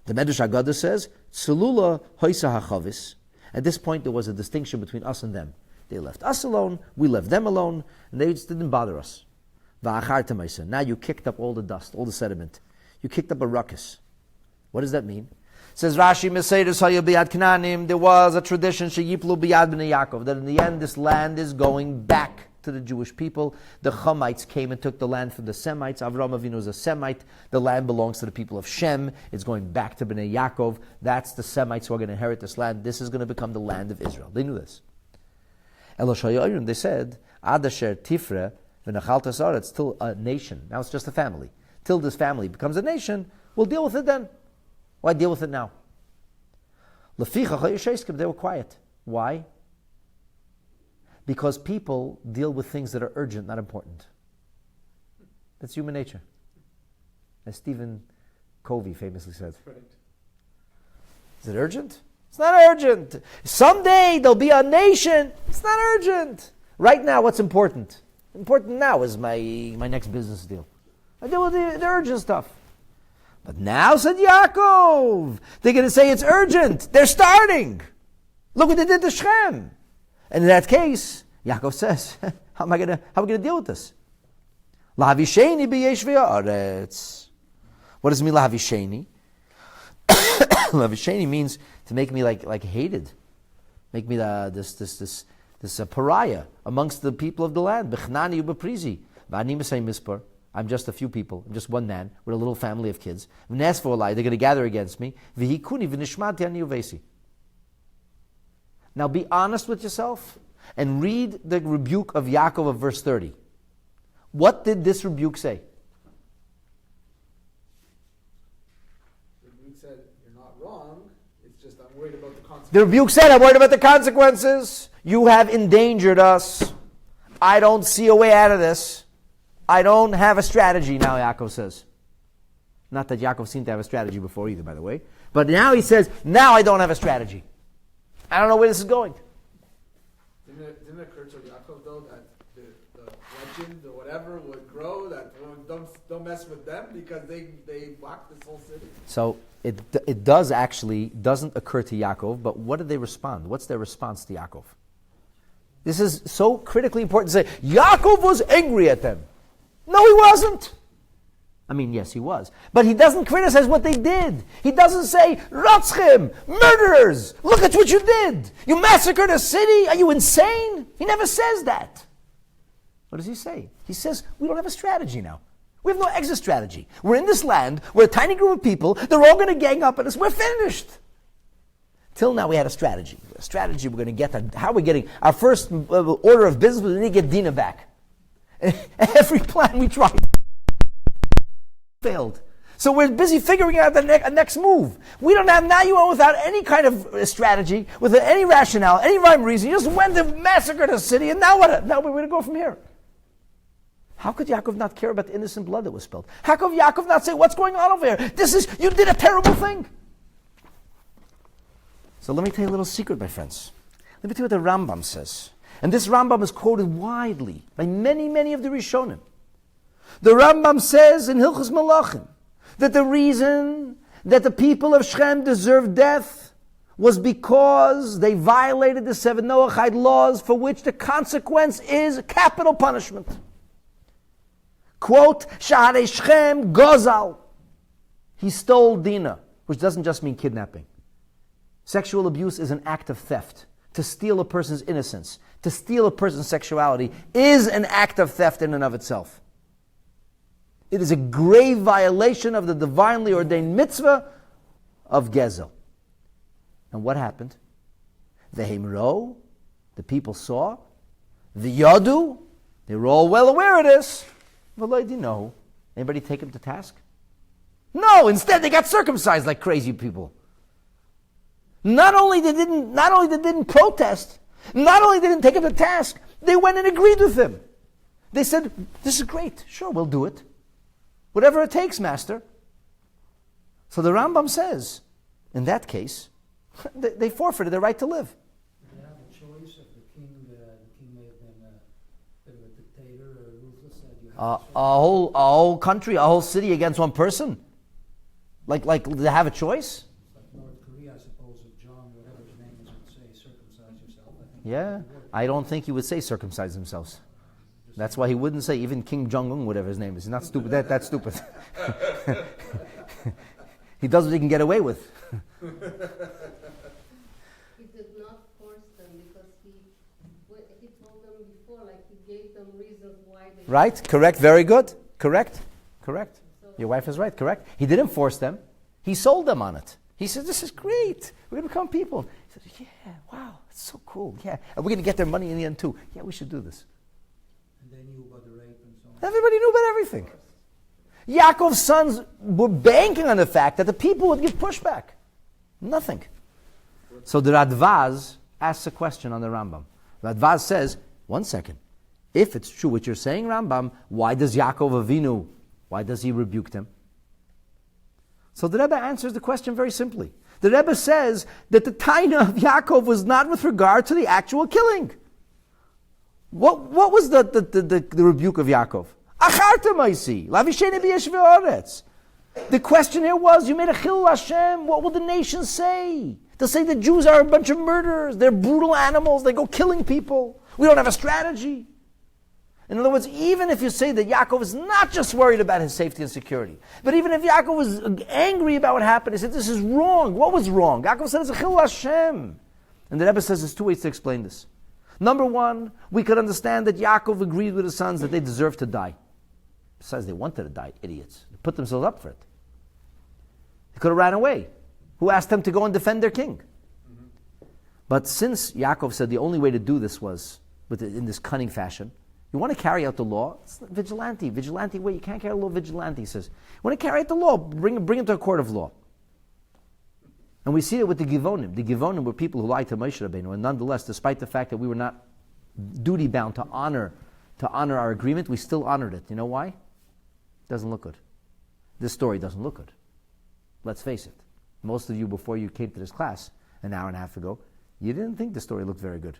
The Medrash Haggadah says, Tzulula hoisa hachavis. At this point, there was a distinction between us and them. They left us alone, we left them alone, and they just didn't bother us. Now you kicked up all the dust, all the sediment. You kicked up a ruckus. What does that mean? Says Rashi, there was a tradition that in the end this land is going back to the Jewish people. The Chamites came and took the land from the Semites. Avraham Avinu is a Semite. The land belongs to the people of Shem. It's going back to Bnei Yaakov. That's the Semites who are going to inherit this land. This is going to become the land of Israel. They knew this. They said, Adasher Tifre, it's still a nation. Now it's just a family. Till this family becomes a nation, we'll deal with it then. Why deal with it now? They were quiet. Why? Because people deal with things that are urgent, not important. That's human nature. As Stephen Covey famously said. Right. Is it urgent? It's not urgent. Someday there'll be a nation. It's not urgent. Right now, what's important? Important now is my next business deal. I deal with the urgent stuff. But now, said Yaakov, they're going to say it's urgent. They're starting. Look what they did to Shechem. And in that case, Yaakov says, how are we going to deal with this? Lahavisheni b'yeshvei haaretz. What does it mean, lahavisheni? Lahavisheni means to make me like hated. Make me this pariah amongst the people of the land. B'chnani u'b'prizi. V'ani m'sei mispar. I'm just a few people. I'm just one man with a little family of kids. They're going to gather against me. Now be honest with yourself and read the rebuke of Yaakov of verse 30. What did this rebuke say? The rebuke said, you're not wrong, it's just I'm worried about the consequences. The rebuke said, I'm worried about the consequences. You have endangered us. I don't see a way out of this. I don't have a strategy now, Yaakov says. Not that Yaakov seemed to have a strategy before either, by the way. But now he says, now I don't have a strategy. I don't know where this is going. Didn't it occur to Yaakov, though, that the legend or whatever would grow, that don't mess with them because they blocked this whole city? So it doesn't occur to Yaakov, but what did they respond? What's their response to Yaakov? This is so critically important to say, Yaakov was angry at them. No, he wasn't. I mean, yes, he was. But he doesn't criticize what they did. He doesn't say, Rotzchem, murderers, look at what you did. You massacred a city. Are you insane? He never says that. What does he say? He says, we don't have a strategy now. We have no exit strategy. We're in this land. We're a tiny group of people. They're all going to gang up on us. We're finished. Till now we had a strategy. A strategy we're going to get. How are we getting? Our first order of business was we need to get Dina back. Every plan we tried failed. So we're busy figuring out the next move. We don't have, now you went without any kind of strategy, without any rationale, any rhyme or reason. You just went to massacre the city, and now what? Now we're going to go from here. How could Yaakov not care about the innocent blood that was spilled? How could Yaakov not say, what's going on over here? You did a terrible thing. So let me tell you a little secret, my friends. Let me tell you what the Rambam says. And this Rambam is quoted widely by many, many of the Rishonim. The Rambam says in Hilchos Malachim that the reason that the people of Shechem deserved death was because they violated the 7 Noahide laws, for which the consequence is capital punishment. Quote, Shahare Shechem Gozal. He stole Dina, which doesn't just mean kidnapping. Sexual abuse is an act of theft. To steal a person's innocence, to steal a person's sexuality, is an act of theft in and of itself. It is a grave violation of the divinely ordained mitzvah of Gezel. And what happened? The Himro, the people saw. The Yadu, they were all well aware of this. No. Anybody take him to task? No, instead they got circumcised like crazy people. Not only they didn't protest, not only they didn't take him to task, they went and agreed with him. They said, this is great, sure, we'll do it. Whatever it takes, master. So the Rambam says, in that case, they forfeited their right to live. Did they have a choice if the king may have been a bit of a dictator or ruthless? A whole country, a whole city against one person? Like they have a choice? Yeah, I don't think he would say circumcise themselves. That's why he wouldn't say even King Jong-un, whatever his name is. He's not stupid. That's stupid. He does what he can get away with. He did not force them because he told them before, like he gave them reasons why they... Right, correct, very good. Correct. Your wife is right, correct. He didn't force them. He sold them on it. He said, this is great. We're going to become people. He said, yeah, wow, it's so cool. Yeah, and we're going to get their money in the end too. Yeah, we should do this. And they knew about the rape and so on. Everybody knew about everything. Yaakov's sons were banking on the fact that the people would give pushback. Nothing. So the Radvaz asks a question on the Rambam. Radvaz says, 1 second. If it's true what you're saying, Rambam, why does Yaakov Avinu, why does he rebuke them? So the Rebbe answers the question very simply. The Rebbe says that the taina of Yaakov was not with regard to the actual killing. What was the rebuke of Yaakov? The question here was, you made a chilul Hashem, what will the nation say? They'll say the Jews are a bunch of murderers, they're brutal animals, they go killing people. We don't have a strategy. In other words, even if you say that Yaakov is not just worried about his safety and security, but even if Yaakov was angry about what happened, he said, this is wrong. What was wrong? Yaakov said, it's a chilul Hashem. And the Rebbe says there's 2 ways to explain this. Number one, we could understand that Yaakov agreed with his sons that they deserve to die. Besides, they wanted to die, idiots. They put themselves up for it. They could have ran away. Who asked them to go and defend their king? But since Yaakov said the only way to do this was in this cunning fashion, you want to carry out the law, it's vigilante way. You can't carry out the law vigilante, he says. You want to carry out the law, bring him to a court of law. And we see it with the Givonim. The Givonim were people who lied to Moshe Rabbeinu, and nonetheless, despite the fact that we were not duty-bound to honor our agreement, we still honored it. You know why? It doesn't look good. This story doesn't look good. Let's face it. Most of you, before you came to this class an hour and a half ago, you didn't think the story looked very good.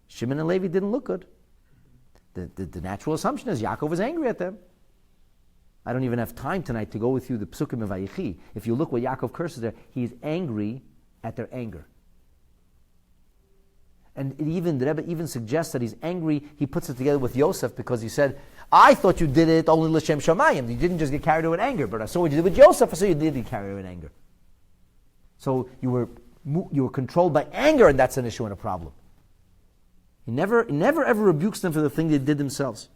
Shimon and Levi didn't look good. The natural assumption is Yaakov was angry at them. I don't even have time tonight to go with you the Psukim of Vayichi. If you look what Yaakov curses there, he's angry at their anger. And the Rebbe even suggests that he's angry. He puts it together with Yosef because he said, I thought you did it only l'shem shamayim. You didn't just get carried away in anger. But I saw what you did with Yosef. I saw you did get carried away in anger. So you were controlled by anger, and that's an issue and a problem. He never ever rebukes them for the thing they did themselves.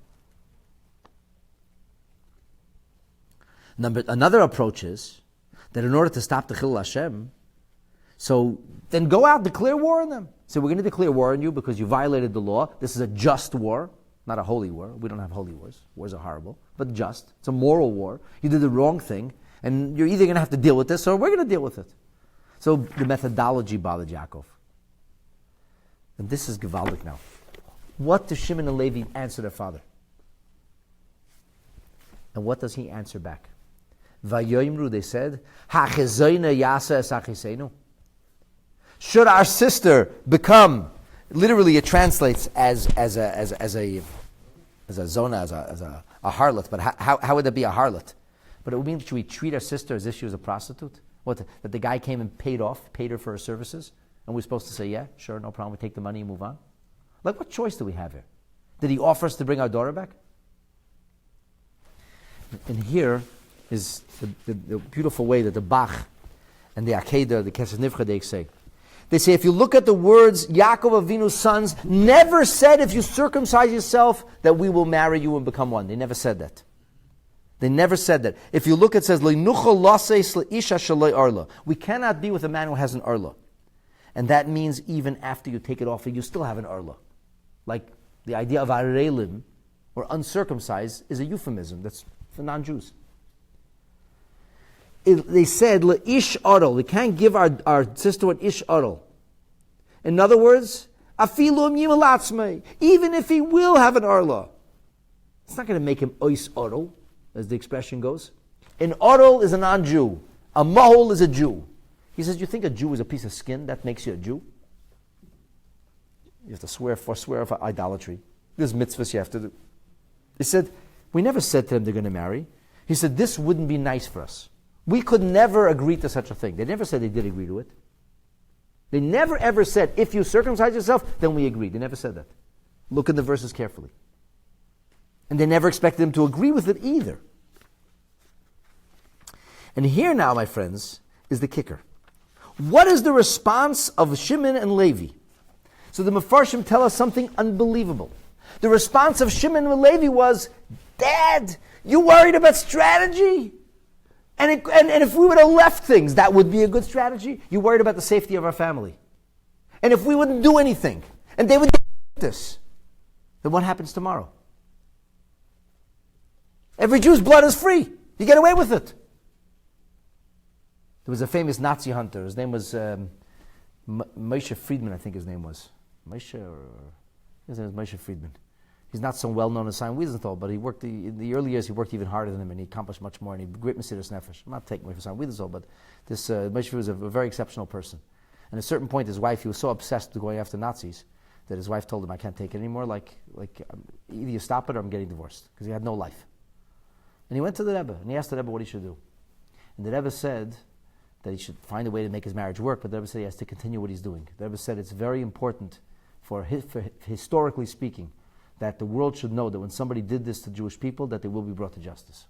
Another approach is that in order to stop the Chilul Hashem, so then go out, declare war on them. So we're going to declare war on you because you violated the law. This is a just war, not a holy war. We don't have holy wars. Wars are horrible, but just. It's a moral war. You did the wrong thing, and you're either going to have to deal with this or we're going to deal with it. So the methodology bothered Yaakov. And this is Gevaldik now. What does Shimon and Levi answer their father? And what does he answer back? Vayoimru, they said, Ha'chezoyna yasa es achiseinu. Should our sister become, literally it translates as a zona, as a harlot, but how would that be a harlot? But it would mean, should we treat our sister as if she was a prostitute? What, that the guy came and paid her for her services? And we're supposed to say, yeah, sure, no problem, we take the money and move on? Like, what choice do we have here? Did he offer us to bring our daughter back? And here is the beautiful way that the Bach and the Akedah, the Kesef Nivcha, they say. They say, if you look at the words, Yaakov Avinu's sons never said, if you circumcise yourself, that we will marry you and become one. They never said that. They never said that. If you look, it says, we cannot be with a man who has an arla. And that means even after you take it off, you still have an arla. Like the idea of arelim, or uncircumcised, is a euphemism. That's for non-Jews. They said, ish adol. We can't give our sister an ish adol. In other words, even if he will have an arla, it's not going to make him ois adol, as the expression goes. An adol is a non-Jew. A mahol is a Jew. He says, you think a Jew is a piece of skin? That makes you a Jew? You have to swear of idolatry. There's mitzvahs you have to do. He said, we never said to them they're going to marry. He said, this wouldn't be nice for us. We could never agree to such a thing. They never said they did agree to it. They never ever said, if you circumcise yourself, then we agree. They never said that. Look in the verses carefully. And they never expected them to agree with it either. And here now, my friends, is the kicker. What is the response of Shimon and Levi? So the Mefarshim tell us something unbelievable. The response of Shimon and Levi was, Dad, you worried about strategy? And if we would have left things, that would be a good strategy. You worried about the safety of our family. And if we wouldn't do anything, and they would do this, then what happens tomorrow? Every Jew's blood is free. You get away with it. There was a famous Nazi hunter. His name was Moshe Friedman, I think his name was. His name was Moshe Friedman. He's not so well known as Simon Wiesenthal, but he worked in the early years. He worked even harder than him, and he accomplished much more. And he great Mesiras Nefesh. I'm not taking away from Simon Wiesenthal, but this Moshe was a very exceptional person. And at a certain point, his wife, he was so obsessed with going after Nazis that his wife told him, "I can't take it anymore. Like either you stop it or I'm getting divorced," because he had no life. And he went to the Rebbe and he asked the Rebbe what he should do. And the Rebbe said that he should find a way to make his marriage work, but the Rebbe said he has to continue what he's doing. The Rebbe said it's very important for historically speaking, that the world should know that when somebody did this to Jewish people, that they will be brought to justice.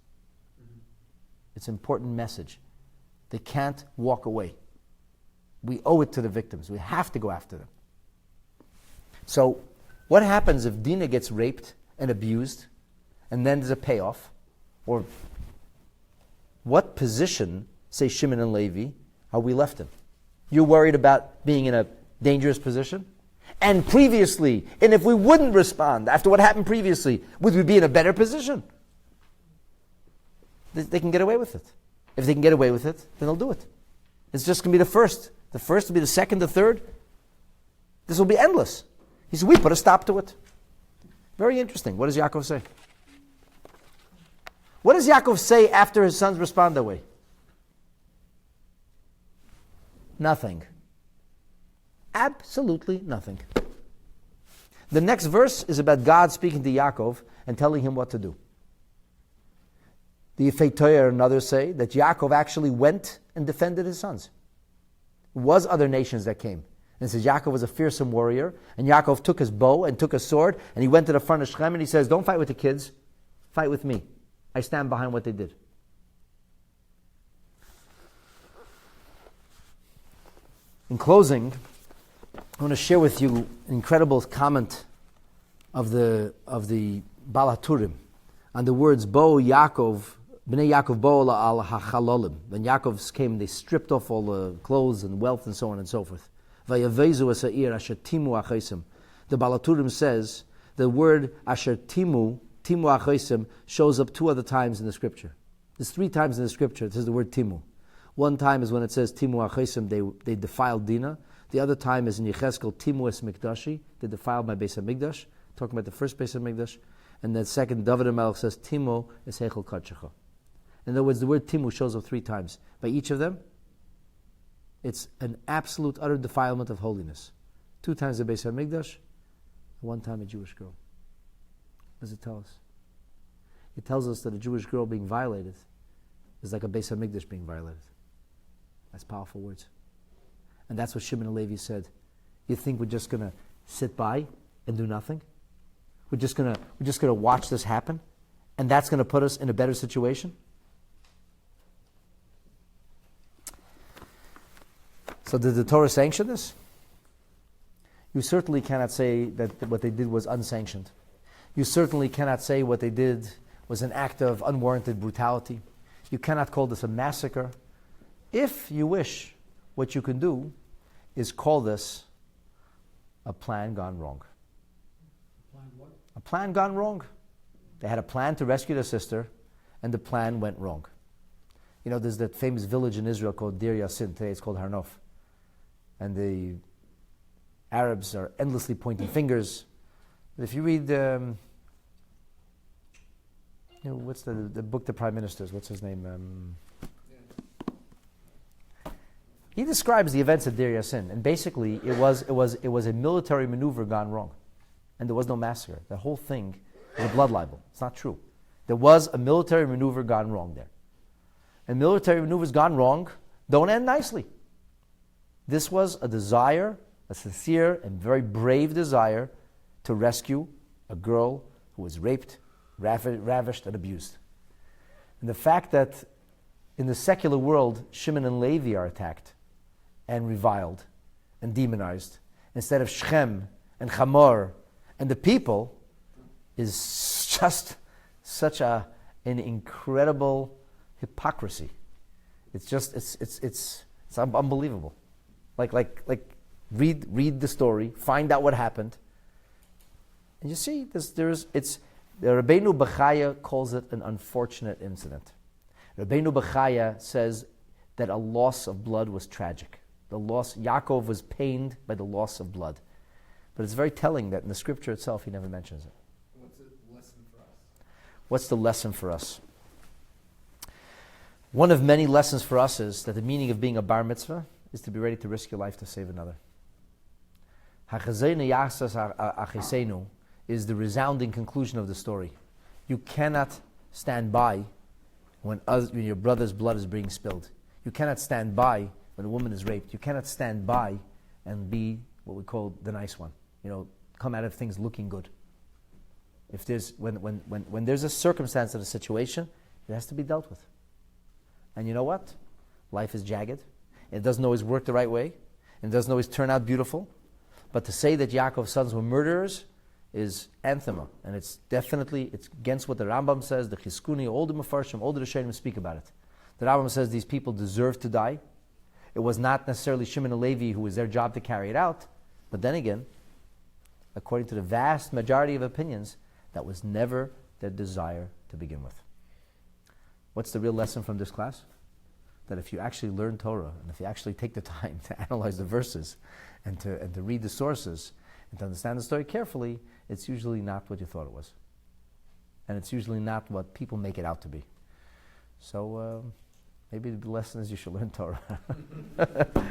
Mm-hmm. It's an important message. They can't walk away. We owe it to the victims. We have to go after them. So, what happens if Dina gets raped and abused, and then there's a payoff? Or what position, say Shimon and Levi, are we left in? You're worried about being in a dangerous position? And previously, and if we wouldn't respond after what happened previously, would we be in a better position? They can get away with it. If they can get away with it, then they'll do it. It's just going to be the first. The first will be the second, the third. This will be endless. He said, we put a stop to it. Very interesting. What does Yaakov say? What does Yaakov say after his sons respond that way? Nothing. Absolutely nothing. The next verse is about God speaking to Yaakov and telling him what to do. The Yefei Torah and others say that Yaakov actually went and defended his sons. It was other nations that came. And it says Yaakov was a fearsome warrior, and Yaakov took his bow and took a sword, and he went to the front of Shechem, and he says, don't fight with the kids, fight with me. I stand behind what they did. In closing, I want to share with you an incredible comment of the Baal HaTurim on the words Bo Yaakov, Bnei Yaakov Bo al HaChalolim. When Yaakov came, they stripped off all the clothes and wealth and so on and so forth. Vayavezu asa'ir asher timu achaisim. The Baal HaTurim says the word asher timu achaisim shows up 2 other times in the scripture. There's 3 times in the scripture it says the word timu. One time is when it says timu achaisim, they defiled Dina. The other time is in Yechezkel, timu es mikdashi, they defiled my Beis HaMikdash, talking about the first Beis HaMikdash. And then second, David HaMelech says, timu es heichel kadshecha. In other words, the word timu shows up 3 times. By each of them, it's an absolute, utter defilement of holiness. 2 times the Beis HaMikdash, 1 time a Jewish girl. What does it tell us? It tells us that a Jewish girl being violated is like a Beis HaMikdash being violated. That's powerful words. And that's what Shimon and Levi said. You think we're just going to sit by and do nothing? We're just going to watch this happen? And that's going to put us in a better situation? So did the Torah sanction this? You certainly cannot say that what they did was unsanctioned. You certainly cannot say what they did was an act of unwarranted brutality. You cannot call this a massacre. If you wish, what you can do is call this a plan gone wrong. Plan what? A plan gone wrong. They had a plan to rescue their sister, and the plan went wrong. You know, there's that famous village in Israel called Deir Yassin. Today it's called Har Nof. And the Arabs are endlessly pointing fingers. But if you read, what's the book, The Prime Minister's, what's his name? He describes the events at Deir Yassin, and basically it was a military maneuver gone wrong, and there was no massacre. The whole thing is a blood libel. It's not true. There was a military maneuver gone wrong there, and military maneuvers gone wrong don't end nicely. This was a desire, a sincere and very brave desire, to rescue a girl who was raped, ravished, and abused. And the fact that in the secular world Shimon and Levi are attacked and reviled and demonized, instead of Shechem and Hamor and the people, is just such an incredible hypocrisy. It's unbelievable. Like read the story, find out what happened, and you see the Rabbeinu Bechaya calls it an unfortunate incident. Rabbeinu Bechaya says that a loss of blood was tragic. Yaakov was pained by the loss of blood. But it's very telling that in the scripture itself he never mentions it. What's the lesson for us? What's the lesson for us? One of many lessons for us is that the meaning of being a bar mitzvah is to be ready to risk your life to save another. Hachazenu yachsas achisenu is the resounding conclusion of the story. You cannot stand by when your brother's blood is being spilled. You cannot stand by when a woman is raped. You cannot stand by and be what we call the nice one. Come out of things looking good. If there's when there's a circumstance of a situation, it has to be dealt with. And you know what? Life is jagged. It doesn't always work the right way. It doesn't always turn out beautiful. But to say that Yaakov's sons were murderers is anathema, and it's against what the Rambam says, the Chizkuni, all the Mefarshim, all the Rishonim speak about it. The Rambam says these people deserve to die. It was not necessarily Shimon and Levi who was their job to carry it out, but then again, according to the vast majority of opinions, that was never their desire to begin with. What's the real lesson from this class? That if you actually learn Torah, and if you actually take the time to analyze the verses, and to read the sources, and to understand the story carefully, it's usually not what you thought it was. And it's usually not what people make it out to be. So maybe the lesson is you should learn Torah.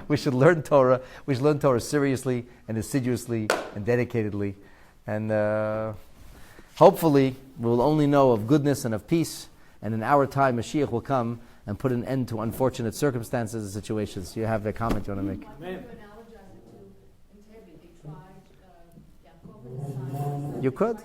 We should learn Torah. We should learn Torah seriously and assiduously and dedicatedly. And hopefully we will only know of goodness and of peace. And in our time, Mashiach will come and put an end to unfortunate circumstances and situations. You have a comment you want to make? Amen. You could.